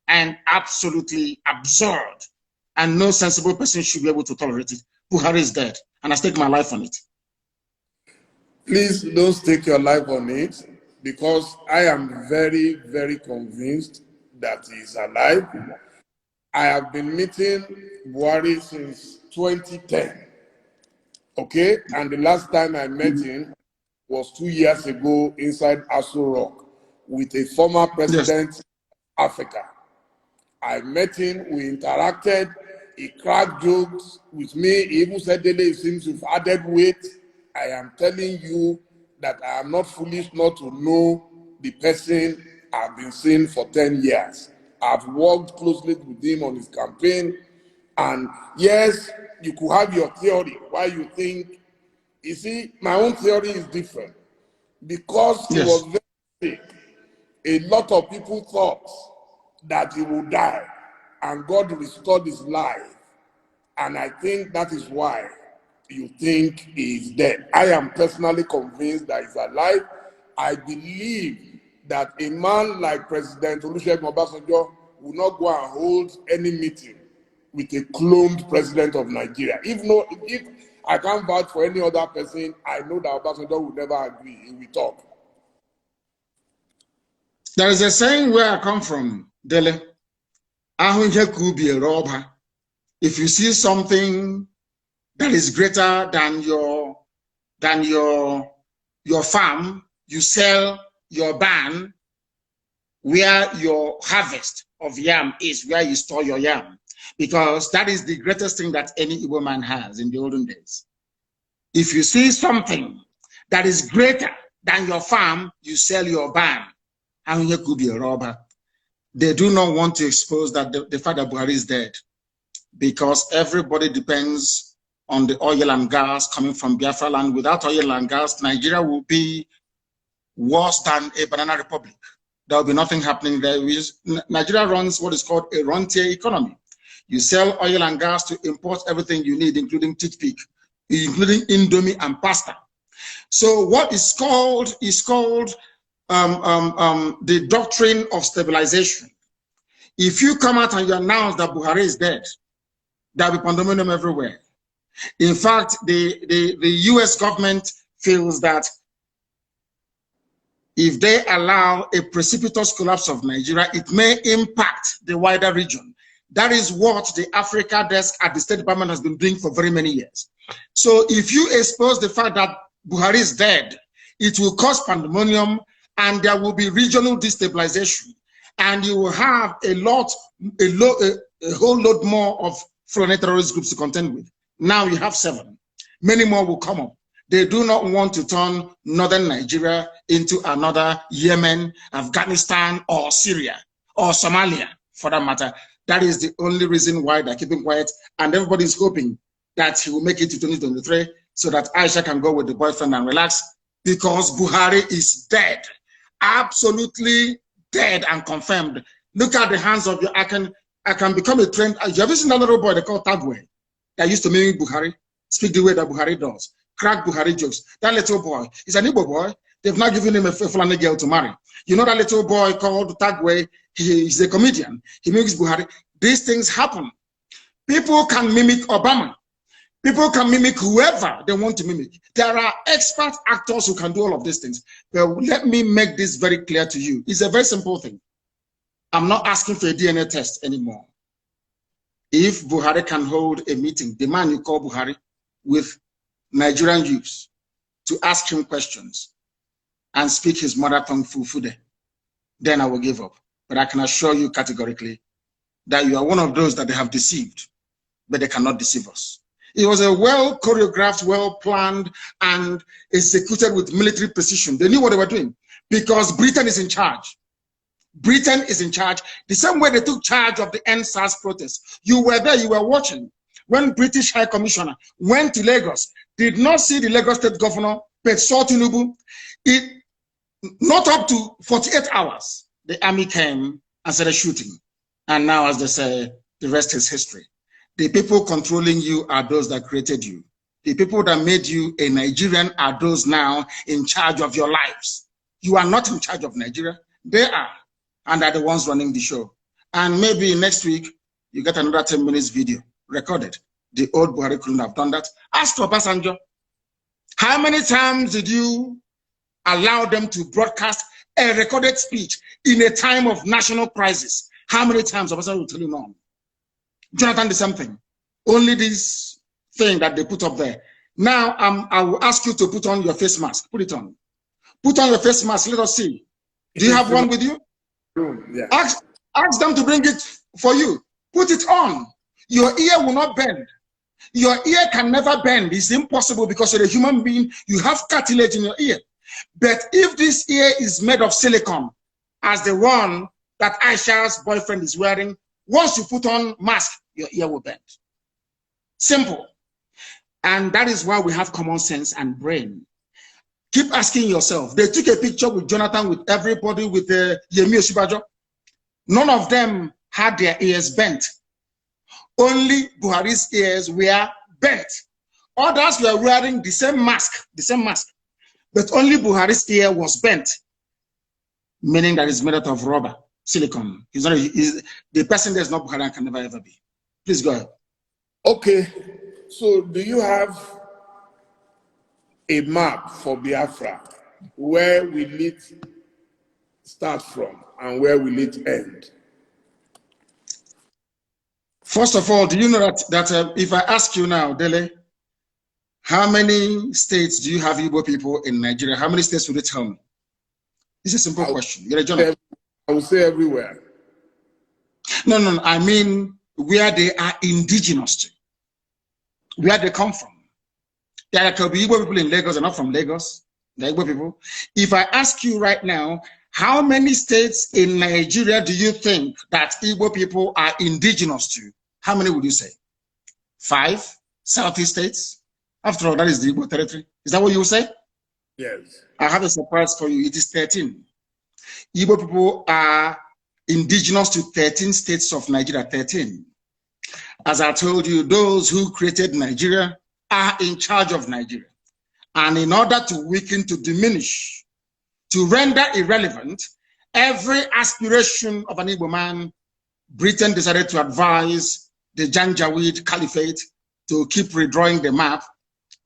and absolutely absurd. And no sensible person should be able to tolerate it. Buhari is dead, and I stake my life on it. Please don't stake your life on it, because I am very, very convinced that he is alive. I have been meeting Buhari since 2010. Okay, and the last time I met him was 2 years ago inside Aso Rock with a former president of Africa. I met him, we interacted, he cracked jokes with me, he even said, Dele, seems you've added weight. I am telling you that I am not foolish not to know the person I've been seeing for 10 years. I've worked closely with him on his campaign, and yes, you could have your theory, why you think. You see, my own theory is different. Because he was very sick, a lot of people thought that he would die, and God restored his life. And I think that is why you think he is dead. I am personally convinced that he's alive. I believe that a man like President Olusegun Obasanjo will not go and hold any meeting with a cloned president of Nigeria. If I can't vouch for any other person, I know that Obasanjo will never agree. He will talk. There is a saying where I come from, Dele. If you see something that is greater than your farm, you sell your barn where your harvest of yam is, where you store your yam. Because that is the greatest thing that any Igbo man has in the olden days. If you see something that is greater than your farm, you sell your barn. And you could be a robber. They do not want to expose that the fact that Buhari is dead, because everybody depends on the oil and gas coming from Biafra land. Without oil and gas, Nigeria will be worse than a banana republic. There will be nothing happening there. Nigeria runs what is called a rentier economy. You sell oil and gas to import everything you need, including toothpick, including Indomie and pasta. So what is called the doctrine of stabilization. If you come out and you announce that Buhari is dead, there will be pandemonium everywhere. In fact, the US government feels that if they allow a precipitous collapse of Nigeria, it may impact the wider region. That is what the Africa desk at the State Department has been doing for very many years. So if you expose the fact that Buhari is dead, it will cause pandemonium and there will be regional destabilization. And you will have a whole lot more of foreign terrorist groups to contend with. Now you have 7. Many more will come up. They do not want to turn northern Nigeria into another Yemen, Afghanistan, or Syria, or Somalia, for that matter. That is the only reason why they're keeping quiet. And everybody's hoping that he will make it to 2023 so that Aisha can go with the boyfriend and relax, because Buhari is dead. Absolutely dead and confirmed. Look at the hands of your, I can become a trend. You ever seen that little boy they call Tagwe that used to mimic Buhari, speak the way that Buhari does, crack Buhari jokes? That little boy is an Igbo boy. They've not given him a Fulani girl to marry. You know that little boy called Tagwe, he's a comedian. He mimics Buhari. These things happen. People can mimic Obama. People can mimic whoever they want to mimic. There are expert actors who can do all of these things. But let me make this very clear to you. It's a very simple thing. I'm not asking for a DNA test anymore. If Buhari can hold a meeting, the man you call Buhari, with Nigerian youths to ask him questions and speak his mother tongue Fufude, then I will give up. But I can assure you categorically that you are one of those that they have deceived, but they cannot deceive us. It was a well choreographed, well planned, and executed with military precision. They knew what they were doing because Britain is in charge. Britain is in charge. The same way they took charge of the NSAS protests. You were there, you were watching when British High Commissioner went to Lagos, did not see the Lagos State Governor, but saw Tinubu. Not up to 48 hours, the army came and started shooting. And now, as they say, the rest is history. The people controlling you are those that created you. The people that made you a Nigerian are those now in charge of your lives. You are not in charge of Nigeria. They are, and are the ones running the show. And maybe next week, you get another 10 minutes video recorded. The old Buhari couldn't have done that. Ask Obasanjo, how many times did you allow them to broadcast a recorded speech in a time of national crisis? How many times? Obasanjo will tell you no. Jonathan, the same thing. Only this thing that they put up there. Now, I will ask you to put on your face mask. Put it on. Put on your face mask. Let us see. Do you have one with you? Yeah. Ask them to bring it for you. Put it on. Your ear will not bend. Your ear can never bend. It's impossible because you're a human being. You have cartilage in your ear. But if this ear is made of silicone, as the one that Aisha's boyfriend is wearing, once you put on mask, your ear will bend. Simple. And that is why we have common sense and brain. Keep asking yourself. They took a picture with Jonathan, with everybody, with Yemi Osinbajo. None of them had their ears bent. Only Buhari's ears were bent. Others were wearing the same mask, but only Buhari's ear was bent, meaning that it's made out of rubber, silicone. He's not the person that's not Buhari and can never ever be. Please go ahead. Okay, so do you have a map for Biafra? Where will it start from and where will it end? First of all, do you know that if I ask you now, Dele, how many states do you have Igbo people in Nigeria? How many states would you tell me? It's a simple question. You're a journalist. I will say everywhere. No. I mean where they are indigenous to, where they come from. There could be Igbo people in Lagos. They're not from Lagos. They're Igbo people. If I ask you right now, how many states in Nigeria do you think that Igbo people are indigenous to? How many would you say? 5 Southeast states? After all, that is the Igbo territory. Is that what you will say? Yes. I have a surprise for you. It is 13. Igbo people are indigenous to 13 states of Nigeria. 13. As I told you, those who created Nigeria are in charge of Nigeria. And in order to weaken, to diminish, to render irrelevant every aspiration of an Igbo man, Britain decided to advise the Janjaweed Caliphate to keep redrawing the map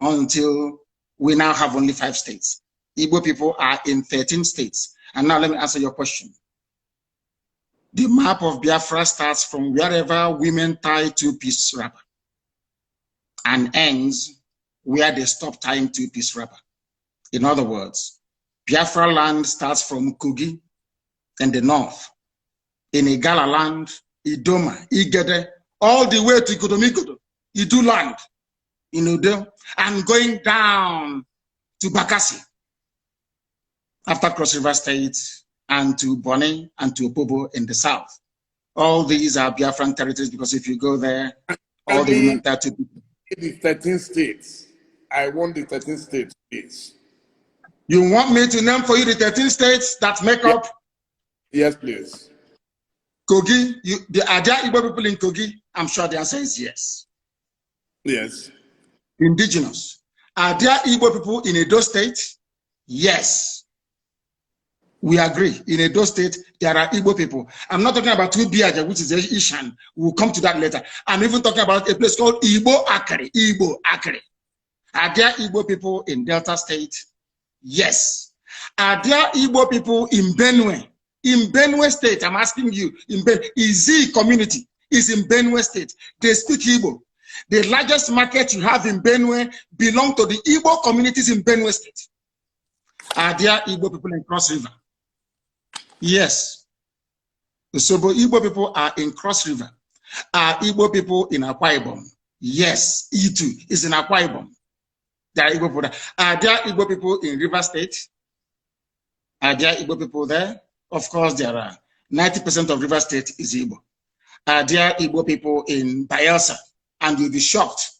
until we now have only 5 states. Igbo people are in 13 states. And now let me answer your question. The map of Biafra starts from wherever women tie two-piece wrapper and ends where they stop tying two-piece wrapper. In other words, Biafra land starts from Kogi in the north, in Igala land, Idoma, Igede, all the way to Ikodomigodo, Idu land, in Udo, and going down to Bakassi, after Cross River State, and to Bonny and to Opobo in the south. All these are Biafran territories because if you go there, all the women there to the 13 states. I want the 13 states, please. You want me to name for you the 13 states that make up? Yes, please. Kogi, are there Igbo people in Kogi? I'm sure the answer is yes. Yes. Indigenous. Are there Igbo people in Edo State? Yes. We agree. In Edo State, there are Igbo people. I'm not talking about Tubiaja, which is Ishan. We'll come to that later. I'm even talking about a place called Igbo Akari. Igbo Akari. Are there Igbo people in Delta State? Yes. Are there Igbo people in Benue? In Benue State, I'm asking you, in Izi community is in Benue State. They speak Igbo. The largest market you have in Benue belong to the Igbo communities in Benue State. Are there Igbo people in Cross River? Yes. So Igbo people are in Cross River. Are Igbo people in Akwa Ibom? Yes. Itu is in Akwa Ibom. There are Igbo people. Are there Igbo people in River State? Are there Igbo people there? Of course, there are. 90% of River State is Igbo. Are there Igbo people in Bayelsa? And you'll be shocked.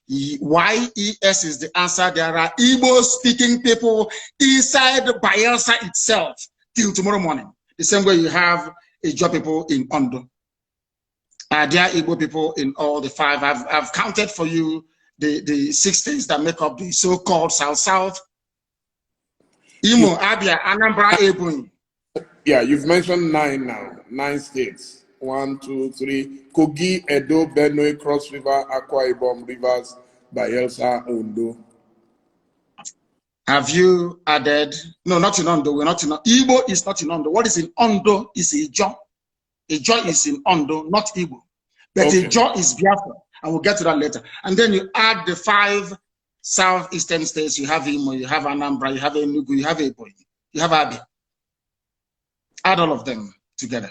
YES is the answer. There are Igbo-speaking people inside Bayelsa itself till tomorrow morning. The same way you have Ijaw people in Ondo. Are there Igbo people in all the 5? I've counted for you the 6 states that make up the so-called South-South. Imo, Abia, Anambra, Ebonyi. Yeah, you've mentioned 9 now. 9 states. 1, 2, 3. Kogi, Edo, Benue, Cross River, Akwa Ibom, Rivers, Bayelsa, Ondo. Have you added? No, not in Ondo. We're not in Ondo. Igbo is not in Ondo. What is in Ondo is Ijaw. Ijaw is in Ondo, not Igbo. But okay. Ijaw is Biafra. And we'll get to that later. And then you add the 5 southeastern states. You have Imo, you have Anambra, you have Enugu, you have Ebonyi, you have Abia. Add all of them together.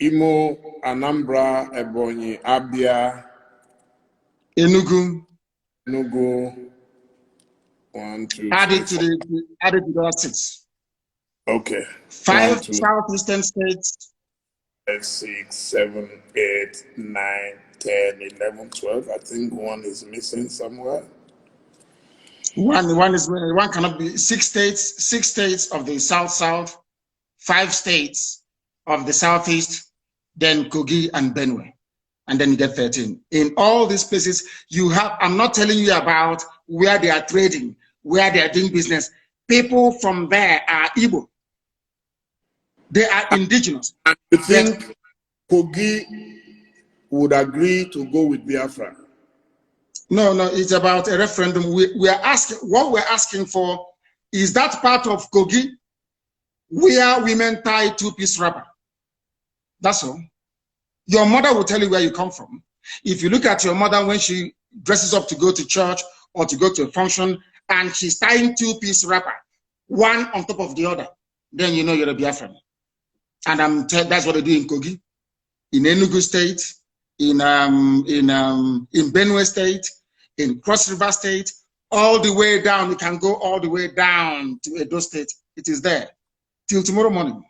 Imo, Anambra, Ebonyi, Abia, Enugu. 1, 2, add it to the 6. Okay. 5 1, 2, southeastern states. 6, 7, 8, 9, 10, 11, 12. I think 1 is missing somewhere. One cannot be 6 states. 6 states of the South, 5 states of the Southeast, then Kogi and Benue, and then you get 13. In all these places, you have. I'm not telling you about where they are trading, where they are doing business. People from there are Igbo. They are indigenous. And you think Kogi would agree to go with Biafra? No, it's about a referendum. We are asking, what we're asking for is that part of Kogi where women tie 2-piece wrapper. That's all. Your mother will tell you where you come from. If you look at your mother when she dresses up to go to church or to go to a function and she's tying 2-piece wrapper, one on top of the other, then you know you're a Biafran. And that's what they do in Kogi, in Enugu State, in Benue State, in Cross River State, all the way down. You can go all the way down to Edo State. It is there till tomorrow morning.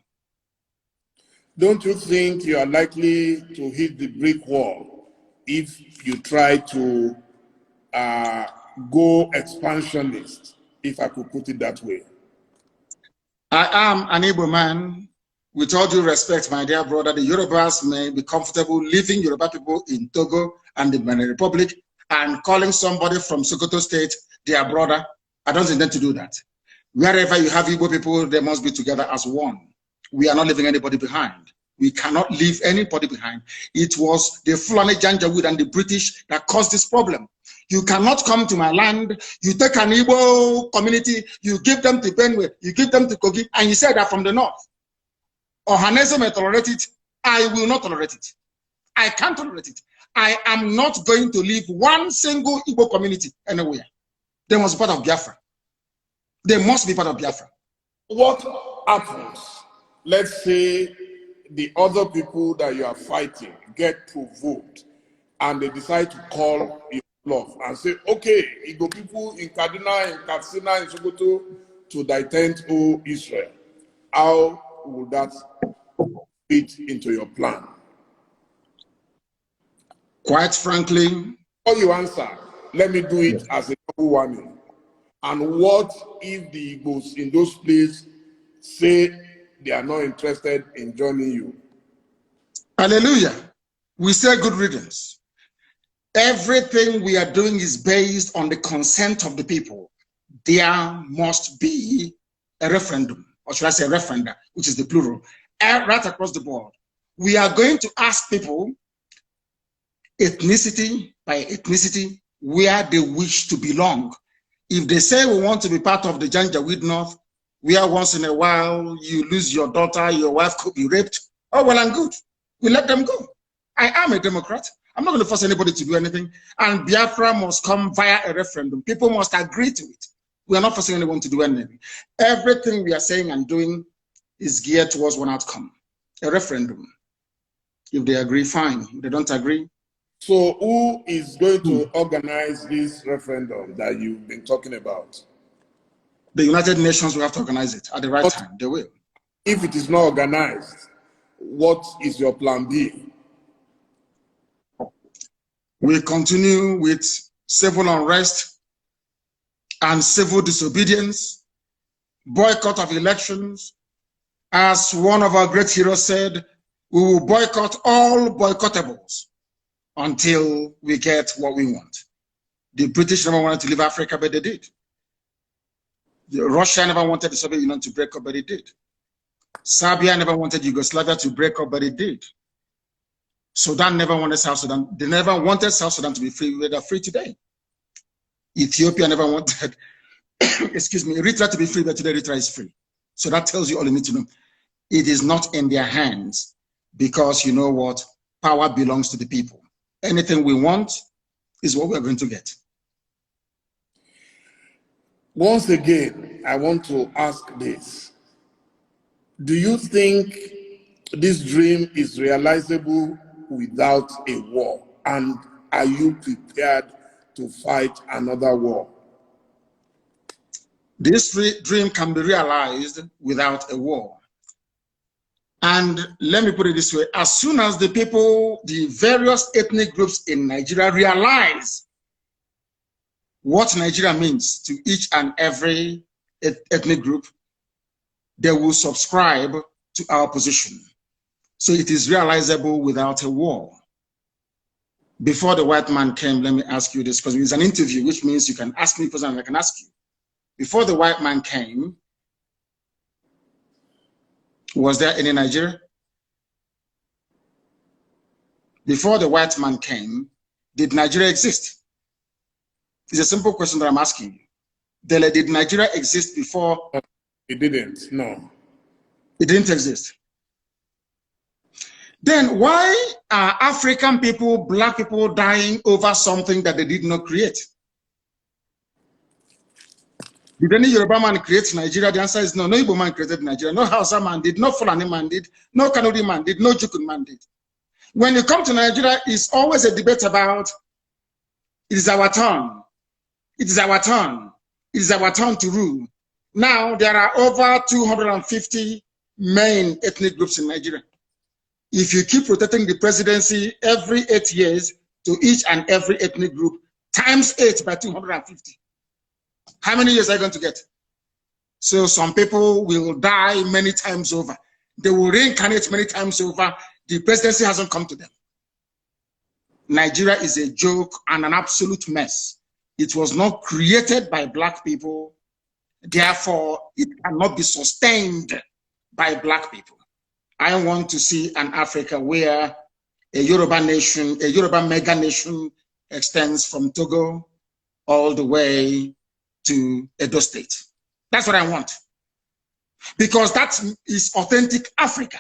Don't you think you are likely to hit the brick wall if you try to go expansionist, if I could put it that way? I am an Igbo man. With all due respect, my dear brother, the Yorubas may be comfortable leaving Yoruba people in Togo and the Benin Republic and calling somebody from Sokoto State their brother. I don't intend to do that. Wherever you have Igbo people, they must be together as one. We are not leaving anybody behind. We cannot leave anybody behind. It was the Fulani Janjaweed and the British that caused this problem. You cannot come to my land. You take an Igbo community, you give them to Benue, you give them to Kogi, and you say they're from the north. Ohanese may tolerate it. I will not tolerate it. I can't tolerate it. I am not going to leave one single Igbo community anywhere. They must be part of Biafra. They must be part of Biafra. What happens? Let's say the other people that you are fighting get provoked and they decide to call you bluff and say, okay, Igbo people in Kaduna, in Katsina, in Sokoto to detent Israel. How will that fit into your plan? Quite frankly, before you answer, let me do it as a double warning. And what if the Igbos in those places say they are not interested in joining you? Hallelujah. We say good riddance. Everything we are doing is based on the consent of the people. There must be a referendum, or should I say referenda, which is the plural, right across the board. We are going to ask people, ethnicity by ethnicity, where they wish to belong. If they say we want to be part of the Janjaweed North, where once in a while you lose your daughter, your wife could be raped, oh, well and good. We let them go. I am a Democrat. I'm not going to force anybody to do anything. And Biafra must come via a referendum. People must agree to it. We are not forcing anyone to do anything. Everything we are saying and doing is geared towards one outcome, a referendum. If they agree, fine. If they don't agree. So who is going to organize this referendum that you've been talking about? The United Nations will have to organize it at the right time. They will. If it is not organized, what is your plan B? We continue with civil unrest and civil disobedience, boycott of elections. As one of our great heroes said, we will boycott all boycottables until we get what we want. The British never wanted to leave Africa, but they did. Russia never wanted the Soviet Union to break up, but it did. Serbia never wanted Yugoslavia to break up, but it did. Sudan never wanted South Sudan. They never wanted South Sudan to be free. They're free today. Ethiopia never wanted, excuse me, Eritrea to be free, but today Eritrea is free. So that tells you all you need to know. It is not in their hands because you know what? Power belongs to the people. Anything we want is what we're going to get. Once again, I want to ask this. Do you think this dream is realizable without a war? And are you prepared to fight another war? This dream can be realized without a war. And let me put it this way, as soon as the people, the various ethnic groups in Nigeria realize what Nigeria means to each and every ethnic group, they will subscribe to our position. So it is realizable without a war. Before the white man came, let me ask you this, because it's an interview, which means you can ask me and I can ask you. Before the white man came, was there any Nigeria? Before the white man came, did Nigeria exist? It's a simple question that I'm asking you. Dele, did Nigeria exist before? It didn't, no. It didn't exist. Then why are African people, black people dying over something that they did not create? Did any Yoruba man create Nigeria? The answer is no. No Igbo man created Nigeria. No Hausa man did. No Fulani man did. No Kanuri man did. No Jukun man did. When you come to Nigeria, it's always a debate about it is our turn. It is our turn. It is our turn to rule. Now there are over 250 main ethnic groups in Nigeria. If you keep rotating the presidency every 8 years to each and every ethnic group, times 8 by 250. How many years are you going to get? So some people will die many times over. They will reincarnate many times over. The presidency hasn't come to them. Nigeria is a joke and an absolute mess. It was not created by black people. Therefore, it cannot be sustained by black people. I want to see an Africa where a Yoruba nation, a Yoruba mega nation extends from Togo all the way to Edo State. That's what I want. Because that is authentic Africa.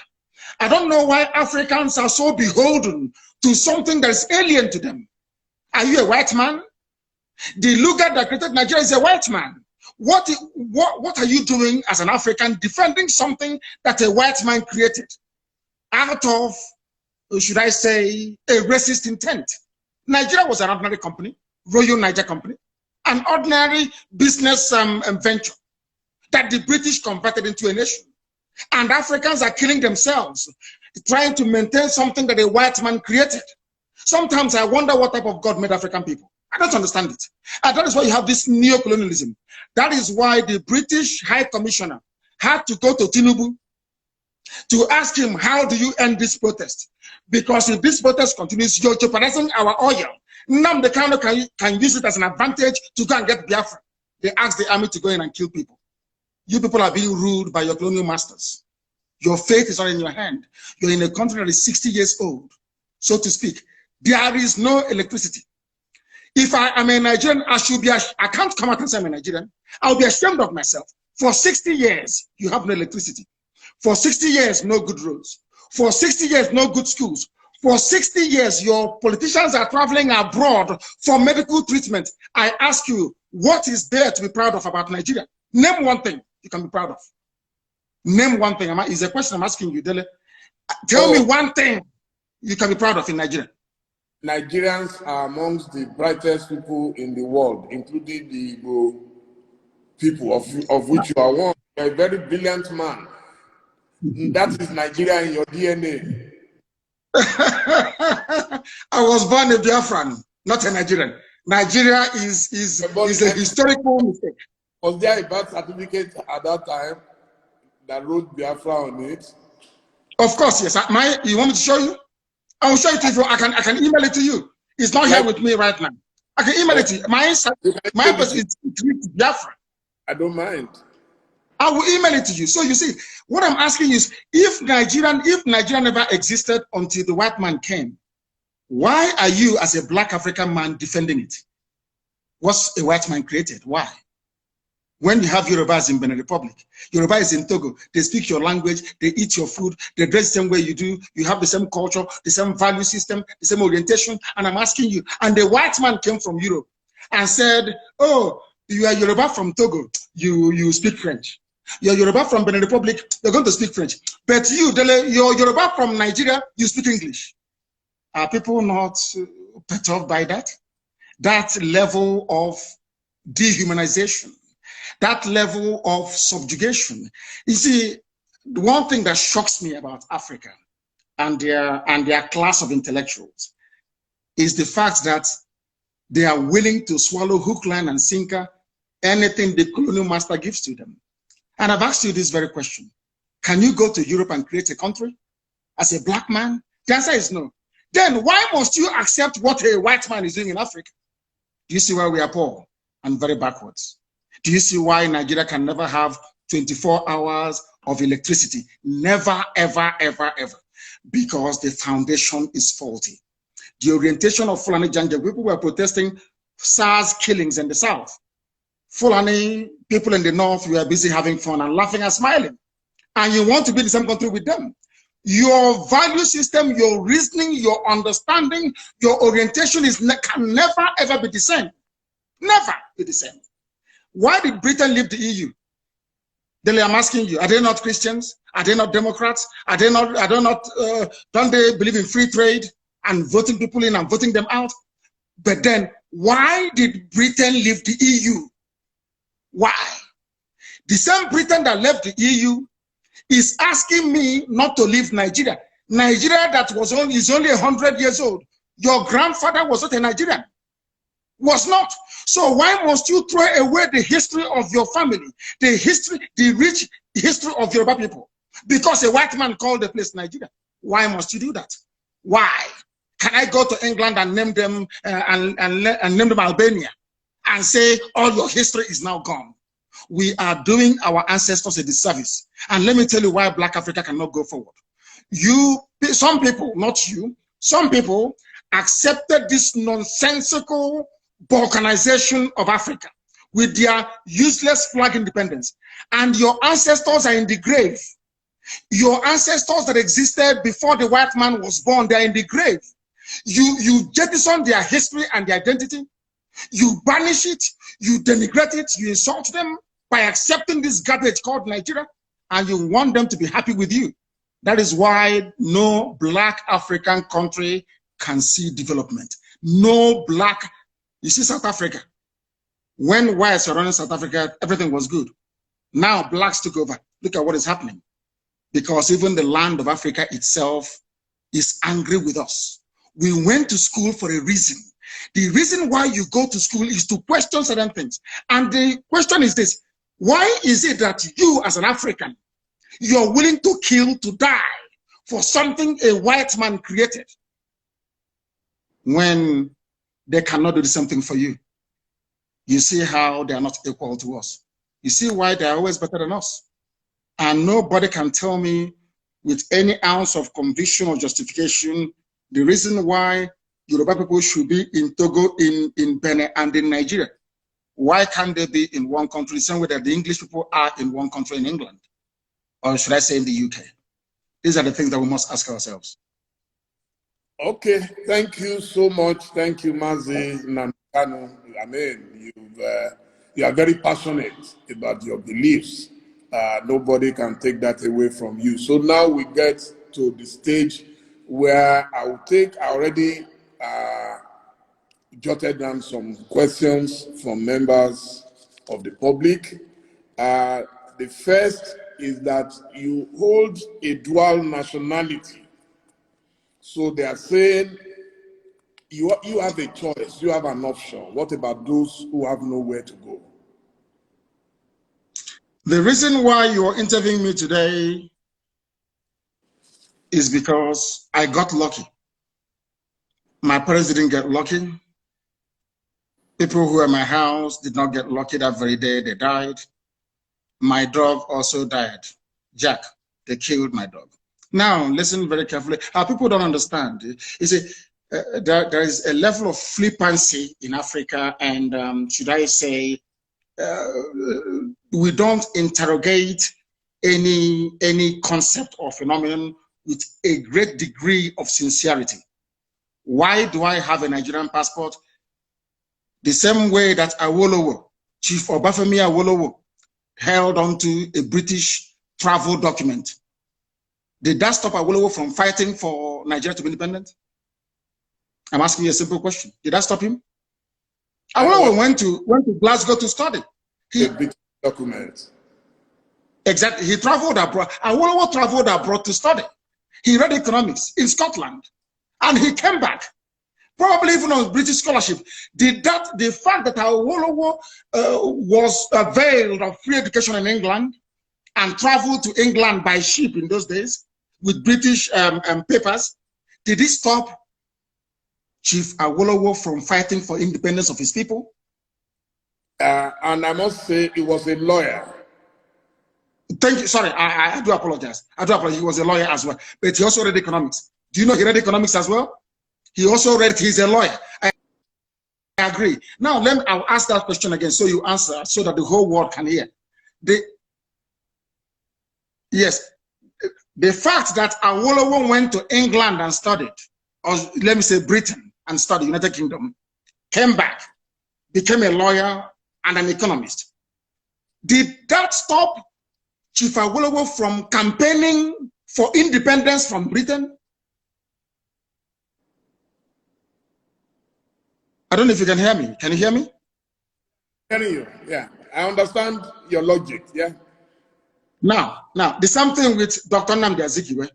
I don't know why Africans are so beholden to something that is alien to them. Are you a white man? The lugard that created Nigeria is a white man. What are you doing as an African defending something that a white man created out of, should I say, a racist intent? Nigeria was an ordinary company, Royal Niger Company, an ordinary business venture that the British converted into a nation. And Africans are killing themselves, trying to maintain something that a white man created. Sometimes I wonder what type of God made African people. I don't understand it. And that is why you have this neo-colonialism. That is why the British High Commissioner had to go to Tinubu to ask him, how do you end this protest? Because if this protest continues, you're jeopardizing our oil. Nnamdi Kanu can use it as an advantage to go and get Biafra. They asked the army to go in and kill people. You people are being ruled by your colonial masters. Your fate is not in your hand. You're in a country that is 60 years old, so to speak. There is no electricity. If I am a Nigerian, I can't come out and say I'm a Nigerian. I'll be ashamed of myself. For 60 years, you have no electricity. For 60 years, no good roads. For 60 years, no good schools. For 60 years, your politicians are traveling abroad for medical treatment. I ask you, what is there to be proud of about Nigeria? Name one thing you can be proud of. Name one thing. Is a question I'm asking you, Dele. Tell me one thing you can be proud of in Nigeria. Nigerians are amongst the brightest people in the world, including the Igbo people, of which you are one. You're a very brilliant man. That is Nigeria in your DNA. I was born a Biafran, not a Nigerian. Nigeria is a historical mistake. Was there a birth certificate at that time that wrote Biafra on it? Of course, yes. You want me to show you? I will show it to you. I can email it to you. It's not here with me right now. I can email it to you. My person is Biafra. I don't mind. I will email it to you. So you see, what I'm asking is, if Nigeria never existed until the white man came, why are you as a black African man defending it? What's a white man created? Why? When you have Yorubas in Benin Republic, Yoruba is in Togo, they speak your language, they eat your food, they dress the same way you do, you have the same culture, the same value system, the same orientation, and I'm asking you, and the white man came from Europe and said, oh, you are Yoruba from Togo, you speak French. You're Yoruba from Benin Republic, you're going to speak French. But you, Dele, you're Yoruba from Nigeria, you speak English. Are people not perturbed by that? That level of dehumanization, that level of subjugation. You see, the one thing that shocks me about Africa and their class of intellectuals is the fact that they are willing to swallow hook, line, and sinker anything the colonial master gives to them. And I've asked you this very question. Can you go to Europe and create a country as a black man? The answer is no. Then why must you accept what a white man is doing in Africa? Do you see why we are poor and very backwards? Do you see why Nigeria can never have 24 hours of electricity? Never, ever, ever, ever. Because the foundation is faulty. The orientation of Fulani Janja, people were protesting SARS killings in the south. Fulani people in the north were busy having fun and laughing and smiling. And you want to be in the same country with them. Your value system, your reasoning, your understanding, your orientation can never, ever be the same. Never be the same. Why did Britain leave the EU? Dele, I'm asking you, are they not Christians? Are they not Democrats? Are they not, don't they believe in free trade and voting people in and voting them out? But then, why did Britain leave the EU? Why? The same Britain that left the EU is asking me not to leave Nigeria. Nigeria that is only 100 years old. Your grandfather was not a Nigerian. Was not. So why must you throw away the history of your family, the rich history of Yoruba people? Because a white man called the place Nigeria. Why must you do that? Why? Can I go to England and name them and name them Albania and say all your history is now gone? We are doing our ancestors a disservice. And let me tell you why Black Africa cannot go forward. Some people, not you, some people accepted this nonsensical balkanization of Africa, with their useless flag independence. And your ancestors are in the grave. Your ancestors that existed before the white man was born, they are in the grave. You jettison their history and their identity. You banish it, you denigrate it, you insult them by accepting this garbage called Nigeria, and you want them to be happy with you. That is why no black African country can see development. No black, you see South Africa. When whites were running South Africa, everything was good. Now blacks took over. Look at what is happening. Because even the land of Africa itself is angry with us. We went to school for a reason. The reason why you go to school is to question certain things. And the question is this: why is it that you as an African, you're willing to kill, to die for something a white man created when they cannot do the same thing for you? You see how they are not equal to us. You see why they are always better than us. And nobody can tell me with any ounce of conviction or justification the reason why Yoruba people should be in Togo, in Benin, and in Nigeria. Why can't they be in one country, the same way that the English people are in one country in England? Or should I say in the UK? These are the things that we must ask ourselves. Okay, thank you so much. Thank you, Mazi Nnamdi Kanu. I mean, you are very passionate about your beliefs. Nobody can take that away from you. So now we get to the stage where I already jotted down some questions from members of the public. The first is that you hold a dual nationality. So they are saying you have a choice, you have an option. What about those who have nowhere to go? The reason why you are interviewing me today is because I got lucky. My parents didn't get lucky. People who were in my house did not get lucky that very day, they died. My dog also died. Jack, they killed my dog. Now, listen very carefully. People don't understand. You see, there is a level of flippancy in Africa, and should I say, we don't interrogate any concept or phenomenon with a great degree of sincerity. Why do I have a Nigerian passport? The same way that Awolowo, Chief Obafemi Awolowo, held onto a British travel document. Did that stop Awolowo from fighting for Nigeria to be independent? I'm asking you a simple question. Did that stop him? Awolowo went to Glasgow to study. A British document. Exactly. He traveled abroad. Awolowo traveled abroad to study. He read economics in Scotland, and he came back, probably even on British scholarship. The fact that Awolowo was availed of free education in England and traveled to England by ship in those days with British papers, did it stop Chief Awolowo from fighting for independence of his people? And I must say, he was a lawyer. Thank you. Sorry, I do apologize. I do apologize. He was a lawyer as well, but he also read economics. Do you know he read economics as well? He also read, he's a lawyer. I agree. Now, I'll ask that question again so you answer so that the whole world can hear. Yes, the fact that Awolowo went to England and studied, or let me say Britain and studied, United Kingdom, came back, became a lawyer and an economist. Did that stop Chief Awolowo from campaigning for independence from Britain? I don't know if you can hear me. Can you hear me? Hearing you, yeah. I understand your logic, yeah. Now, the same thing with Dr. Nnamdi Azikiwe.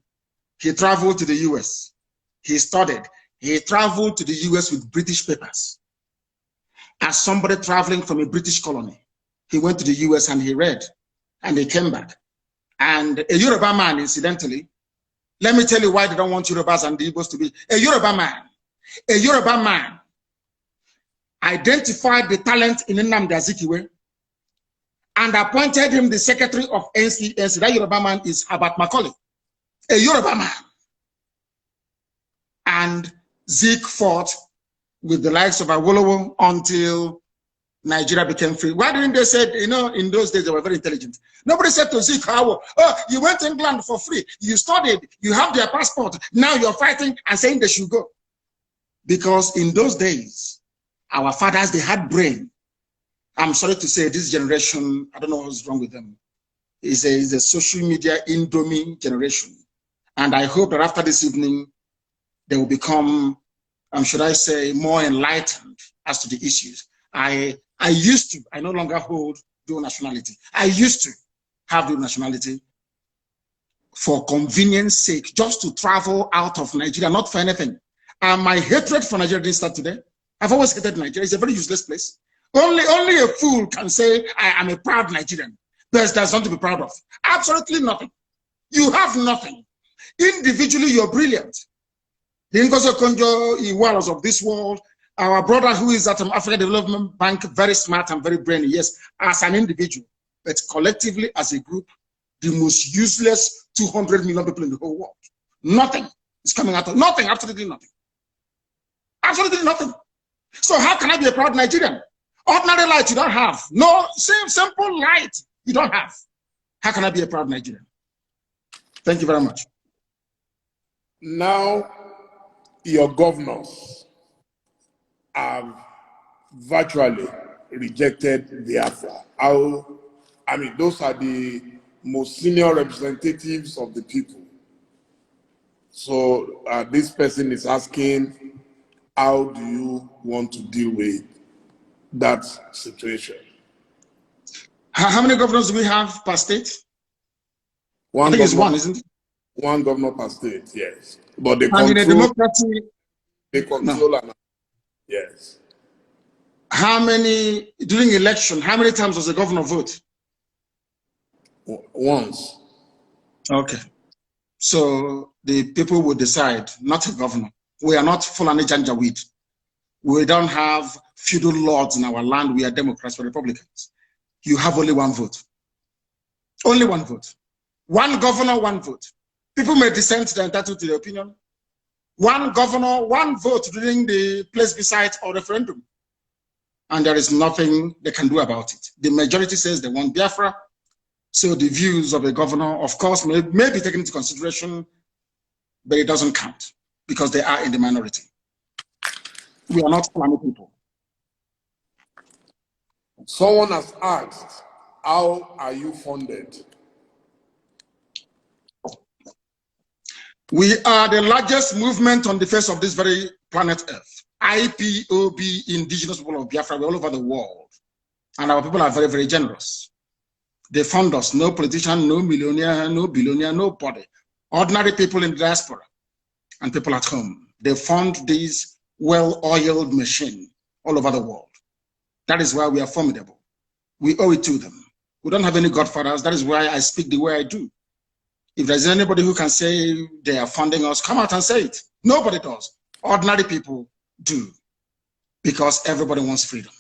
He traveled to the US. He studied. He traveled to the US with British papers. As somebody traveling from a British colony, he went to the US and he read, and he came back. And a Yoruba man, incidentally, let me tell you why they don't want Yorubas and the Igbos to be. A Yoruba man identified the talent in Nnamdi Azikiwe and appointed him the secretary of NCNC. That Yoruba man is Herbert Macaulay, a Yoruba man. And Zeke fought with the likes of Awolowo until Nigeria became free. Why didn't they say, you know, in those days they were very intelligent? Nobody said to Zik, oh, you went to England for free, you studied, you have their passport, now you're fighting and saying they should go. Because in those days, our fathers, they had brain. I'm sorry to say this generation, I don't know what's wrong with them, is a social media indomie generation. And I hope that after this evening, they will become, should I say, more enlightened as to the issues. I no longer hold dual nationality. I used to have dual nationality for convenience sake, just to travel out of Nigeria, not for anything. And my hatred for Nigeria didn't start today. I've always hated Nigeria. It's a very useless place. Only a fool can say, I am a proud Nigerian. There's nothing to be proud of. Absolutely nothing. You have nothing. Individually, you're brilliant. The Ngozi Okonjo-Iwealas of this world, our brother who is at Africa Development Bank, very smart and very brainy, yes, as an individual, but collectively as a group, the most useless 200 million people in the whole world. Nothing is coming out of nothing, absolutely nothing. Absolutely nothing. So how can I be a proud Nigerian? Ordinary light you don't have. No, simple light you don't have. How can I be a proud Nigerian? Thank you very much. Now, your governors have virtually rejected Biafra. Those are the most senior representatives of the people. So this person is asking, how do you want to deal with that situation? How many governors do we have per state? One I think it's governor, one, isn't it? One governor per state, yes. But they and control, in a democracy, they control, no. Yes. How many, during election, how many times does the governor vote? Once. Okay. So the people will decide, not a governor. We are not Fulani Janjaweed. We don't have feudal lords in our land. We are Democrats or Republicans. You have only one vote. Only one vote. One governor, one vote. People may dissent, they're entitled to their opinion. One governor, one vote during the plebiscite or referendum. And there is nothing they can do about it. The majority says they want Biafra. So the views of a governor, of course, may be taken into consideration, but it doesn't count because they are in the minority. We are not Fulani people. Someone has asked, how are you funded? We are the largest movement on the face of this very planet Earth. IPOB, Indigenous People of Biafra, we're all over the world. And our people are very, very generous. They fund us. No politician, no millionaire, no billionaire, nobody. Ordinary people in the diaspora and people at home. They fund this well-oiled machine all over the world. That is why we are formidable. We owe it to them. We don't have any godfathers. That is why I speak the way I do. If there's anybody who can say they are funding us, come out and say it. Nobody does. Ordinary people do. Because everybody wants freedom.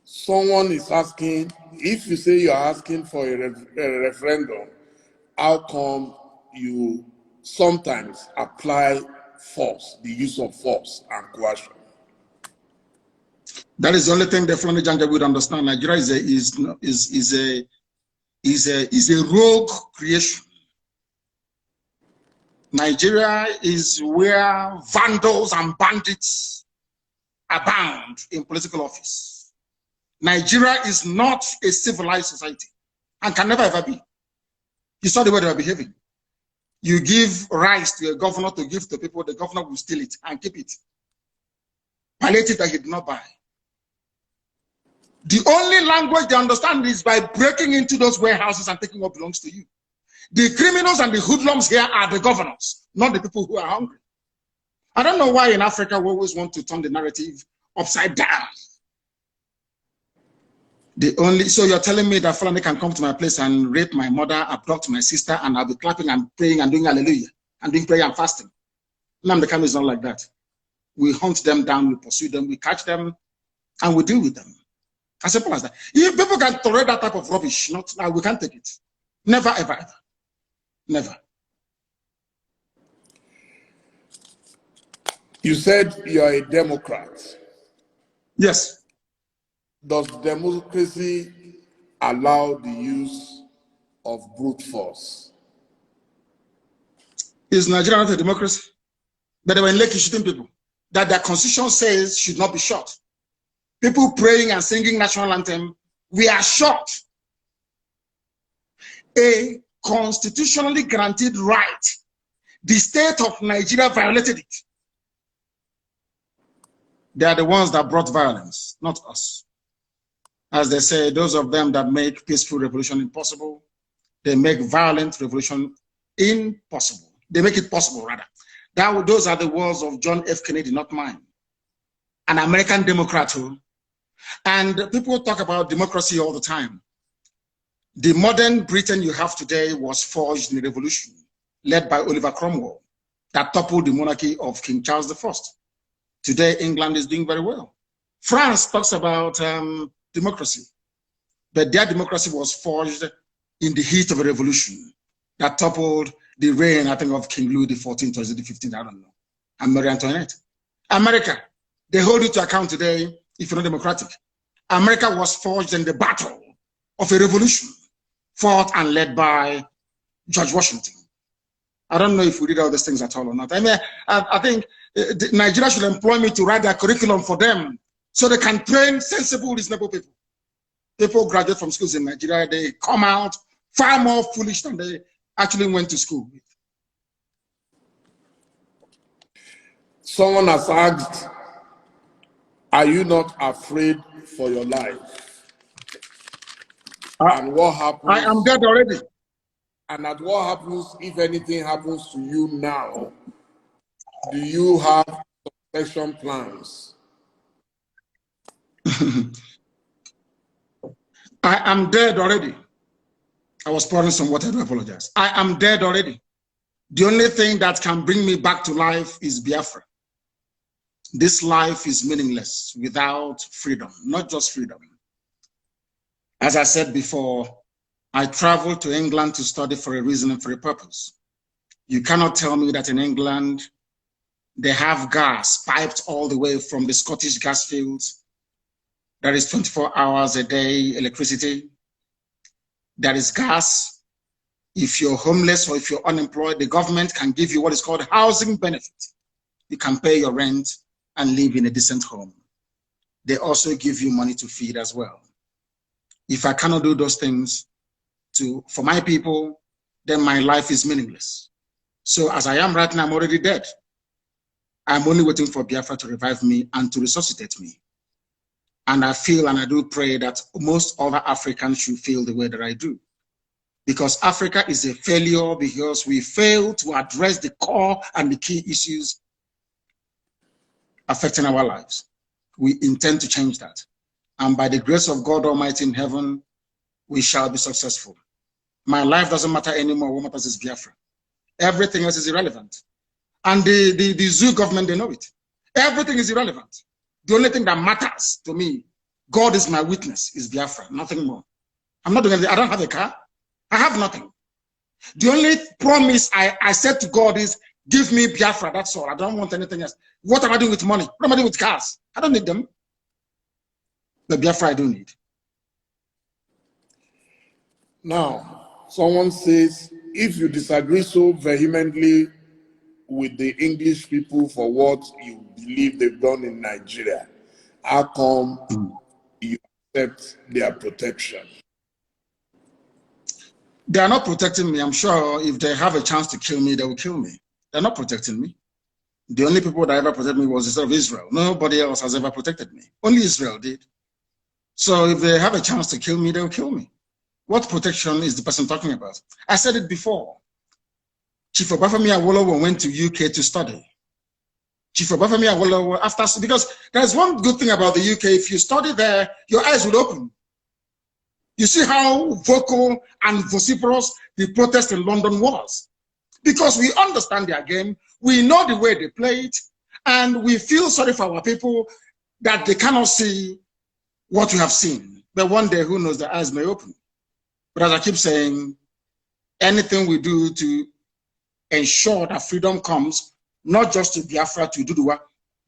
Someone is asking, if you say you are asking for a referendum, how come you sometimes apply force, the use of force and coercion? That is the only thing the Fulani Janja would understand. Nigeria is a rogue creation. Nigeria is where vandals and bandits abound in political office. Nigeria is not a civilized society and can never ever be. You saw the way they are behaving. You give rice to a governor to give to people, the governor will steal it and keep it. Palliative that he did not buy. The only language they understand is by breaking into those warehouses and taking what belongs to you. The criminals and the hoodlums here are the governors, not the people who are hungry. I don't know why in Africa we always want to turn the narrative upside down. So you're telling me that Fulani can come to my place and rape my mother, abduct my sister, and I'll be clapping and praying and doing hallelujah and doing prayer and fasting. Nnamdi Kanu is not like that. We hunt them down, we pursue them, we catch them, and we deal with them. As simple as that. If people can tolerate that type of rubbish, we can't take it. Never, ever, ever. Never. You said you're a Democrat. Yes. Does democracy allow the use of brute force? Is Nigeria not a democracy? But they were in Lekki shooting people that their constitution says should not be shot. People praying and singing national anthem, we are shot. A constitutionally granted right. The state of Nigeria violated it. They are the ones that brought violence, not us. As they say, those of them that make peaceful revolution impossible, they make violent revolution impossible. They make it possible, rather. Those are the words of John F. Kennedy, not mine. An American Democrat who, and people talk about democracy all the time. The modern Britain you have today was forged in a revolution led by Oliver Cromwell that toppled the monarchy of King Charles I. Today, England is doing very well. France talks about democracy, but their democracy was forged in the heat of a revolution that toppled the reign, I think, of King Louis XIV or the 15th, I don't know, and Marie Antoinette. America, they hold you to account today if you're not democratic. America was forged in the battle of a revolution fought and led by George Washington. I don't know if we did all these things at all or not. I mean, I think Nigeria should employ me to write their curriculum for them so they can train sensible, reasonable people. People graduate from schools in Nigeria, they come out far more foolish than they actually went to school with. Someone has asked, are you not afraid for your life? And what happens? I am dead already. And at what happens if anything happens to you now? Do you have succession plans? I am dead already. I was pouring some water, I do apologize. I am dead already. The only thing that can bring me back to life is Biafra. This life is meaningless without freedom, not just freedom. As I said before, I traveled to England to study for a reason and for a purpose. You cannot tell me that in England, they have gas piped all the way from the Scottish gas fields. There is 24 hours a day electricity. There is gas. If you're homeless or if you're unemployed, the government can give you what is called housing benefit. You can pay your rent and live in a decent home. They also give you money to feed as well. If I cannot do those things for my people, then my life is meaningless. So as I am right now, I'm already dead. I'm only waiting for Biafra to revive me and to resuscitate me. And I feel and I do pray that most other Africans should feel the way that I do. Because Africa is a failure because we fail to address the core and the key issues affecting our lives. We intend to change that. And by the grace of God Almighty in heaven, we shall be successful. My life doesn't matter anymore. What matters is Biafra. Everything else is irrelevant. And the zoo government, they know it. Everything is irrelevant. The only thing that matters to me, God is my witness, is Biafra, nothing more. I'm not doing anything. I don't have a car. I have nothing. The only promise I said to God is, give me Biafra, that's all. I don't want anything else. What am I doing with money? What am I doing with cars? I don't need them. The Biafra I do need. Now, someone says, if you disagree so vehemently with the English people for what you believe they've done in Nigeria, how come you accept their protection? They are not protecting me. I'm sure if they have a chance to kill me, they will kill me. They're not protecting me. The only people that ever protected me was the state of Israel. Nobody else has ever protected me. Only Israel did. So if they have a chance to kill me, they'll kill me. What protection is the person talking about? I said it before. Chief Obafemi Awolowo went to UK to study. Chief Obafemi Awolowo, because there's one good thing about the UK. If you study there, your eyes will open. You see how vocal and vociferous the protest in London was. Because we understand their game, we know the way they play it, and we feel sorry for our people that they cannot see what we have seen. But one day, who knows, their eyes may open. But as I keep saying, anything we do to ensure that freedom comes, not just to Biafra, to Duduwa,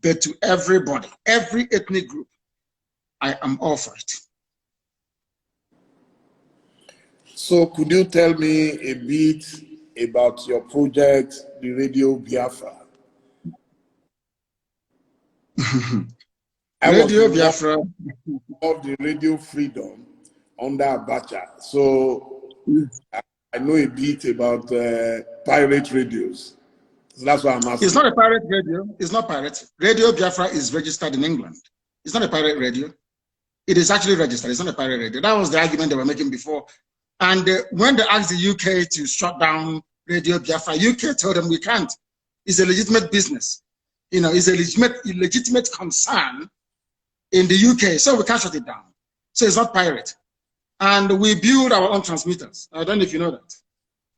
but to everybody, every ethnic group. I am all for it. So could you tell me a bit about your project, the Radio Biafra? Radio Biafra of the Radio Freedom under Abacha. So I know a bit about pirate radios. So that's why I'm asking. It's not a pirate radio. It's not pirate. Radio Biafra is registered in England. It's not a pirate radio. It is actually registered. It's not a pirate radio. That was the argument they were making before. And when they asked the UK to shut down Radio Biafra, UK told them we can't. It's a legitimate business. You know, it's a legitimate concern in the UK, so we can't shut it down. So it's not pirate. And we build our own transmitters. I don't know if you know that.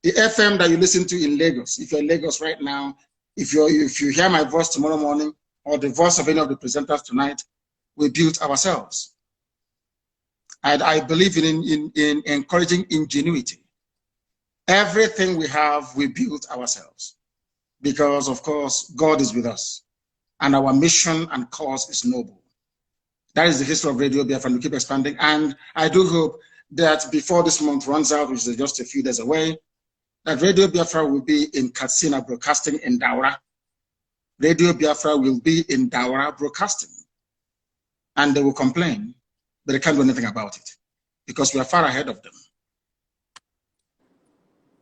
The FM that you listen to in Lagos, if you're in Lagos right now, if you hear my voice tomorrow morning or the voice of any of the presenters tonight, we built ourselves. And I believe in encouraging ingenuity. Everything we have, we built ourselves. Because, of course, God is with us. And our mission and cause is noble. That is the history of Radio Biafra, and we keep expanding. And I do hope that before this month runs out, which is just a few days away, that Radio Biafra will be in Katsina broadcasting in Daura. Radio Biafra will be in Daura broadcasting. And they will complain, but they can't do anything about it because we are far ahead of them.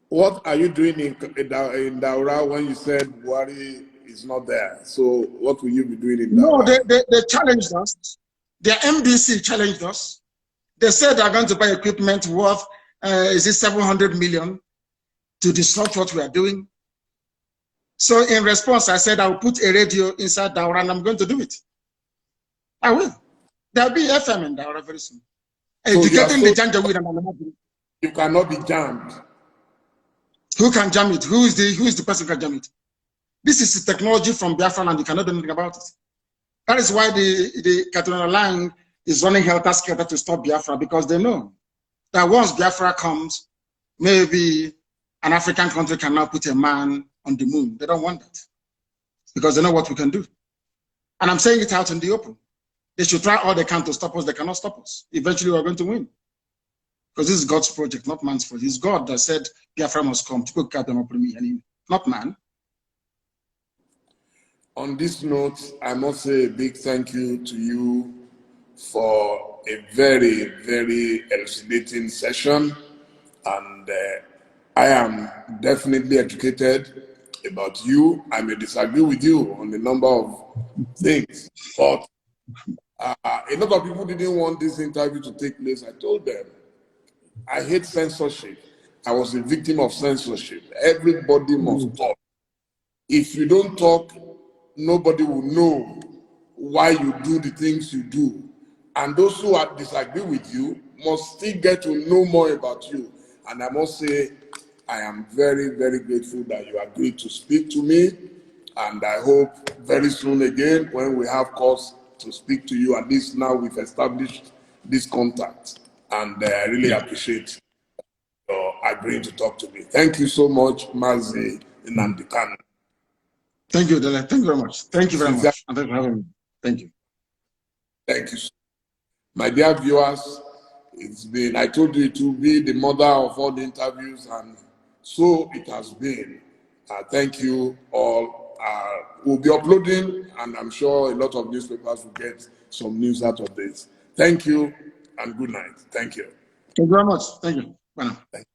What are you doing in Daura when you said Buhari is not there? So what will you be doing in Daura? No, they challenged us. Their MDC challenged us. They said they're going to buy equipment worth, is it 700 million to disrupt what we are doing? So in response, I said, I'll put a radio inside Daura and I'm going to do it. I will. There'll be FM in Daura very soon. So you cannot be jammed. Who can jam it? Who is the person who can jam it? This is the technology from Biafra and you cannot do anything about it. That is why the Catriona Lang is running helter-skelter to stop Biafra, because they know that once Biafra comes, maybe an African country can now put a man on the moon. They don't want that because they know what we can do. And I'm saying it out in the open. They should try all they can to stop us. They cannot stop us. Eventually, we're going to win. Because this is God's project, not man's project. It's God that said Biafra must come. Not man. On this note, I must say a big thank you to you for a very, very elucidating session. And I am definitely educated about you. I may disagree with you on a number of things, but a lot of people didn't want this interview to take place. I told them, I hate censorship. I was a victim of censorship. Everybody must talk. If you don't talk, nobody will know why you do the things you do. And those who disagree with you must still get to know more about you. And I must say, I am very, very grateful that you agreed to speak to me. And I hope very soon again, when we have cause to speak to you, at least now we've established this contact. And I really appreciate your agreeing to talk to me. Thank you so much, Mazi Nnamdi Kanu. Thank you, Dele. Thank you very much. Thank you very much. And thank you for having me. Thank you. Thank you. My dear viewers, it's been, I told you it will be the mother of all the interviews, and so it has been. Thank you all. We'll be uploading, and I'm sure a lot of newspapers will get some news out of this. Thank you, and good night. Thank you. Thank you very much. Thank you. Bye now. Thank you.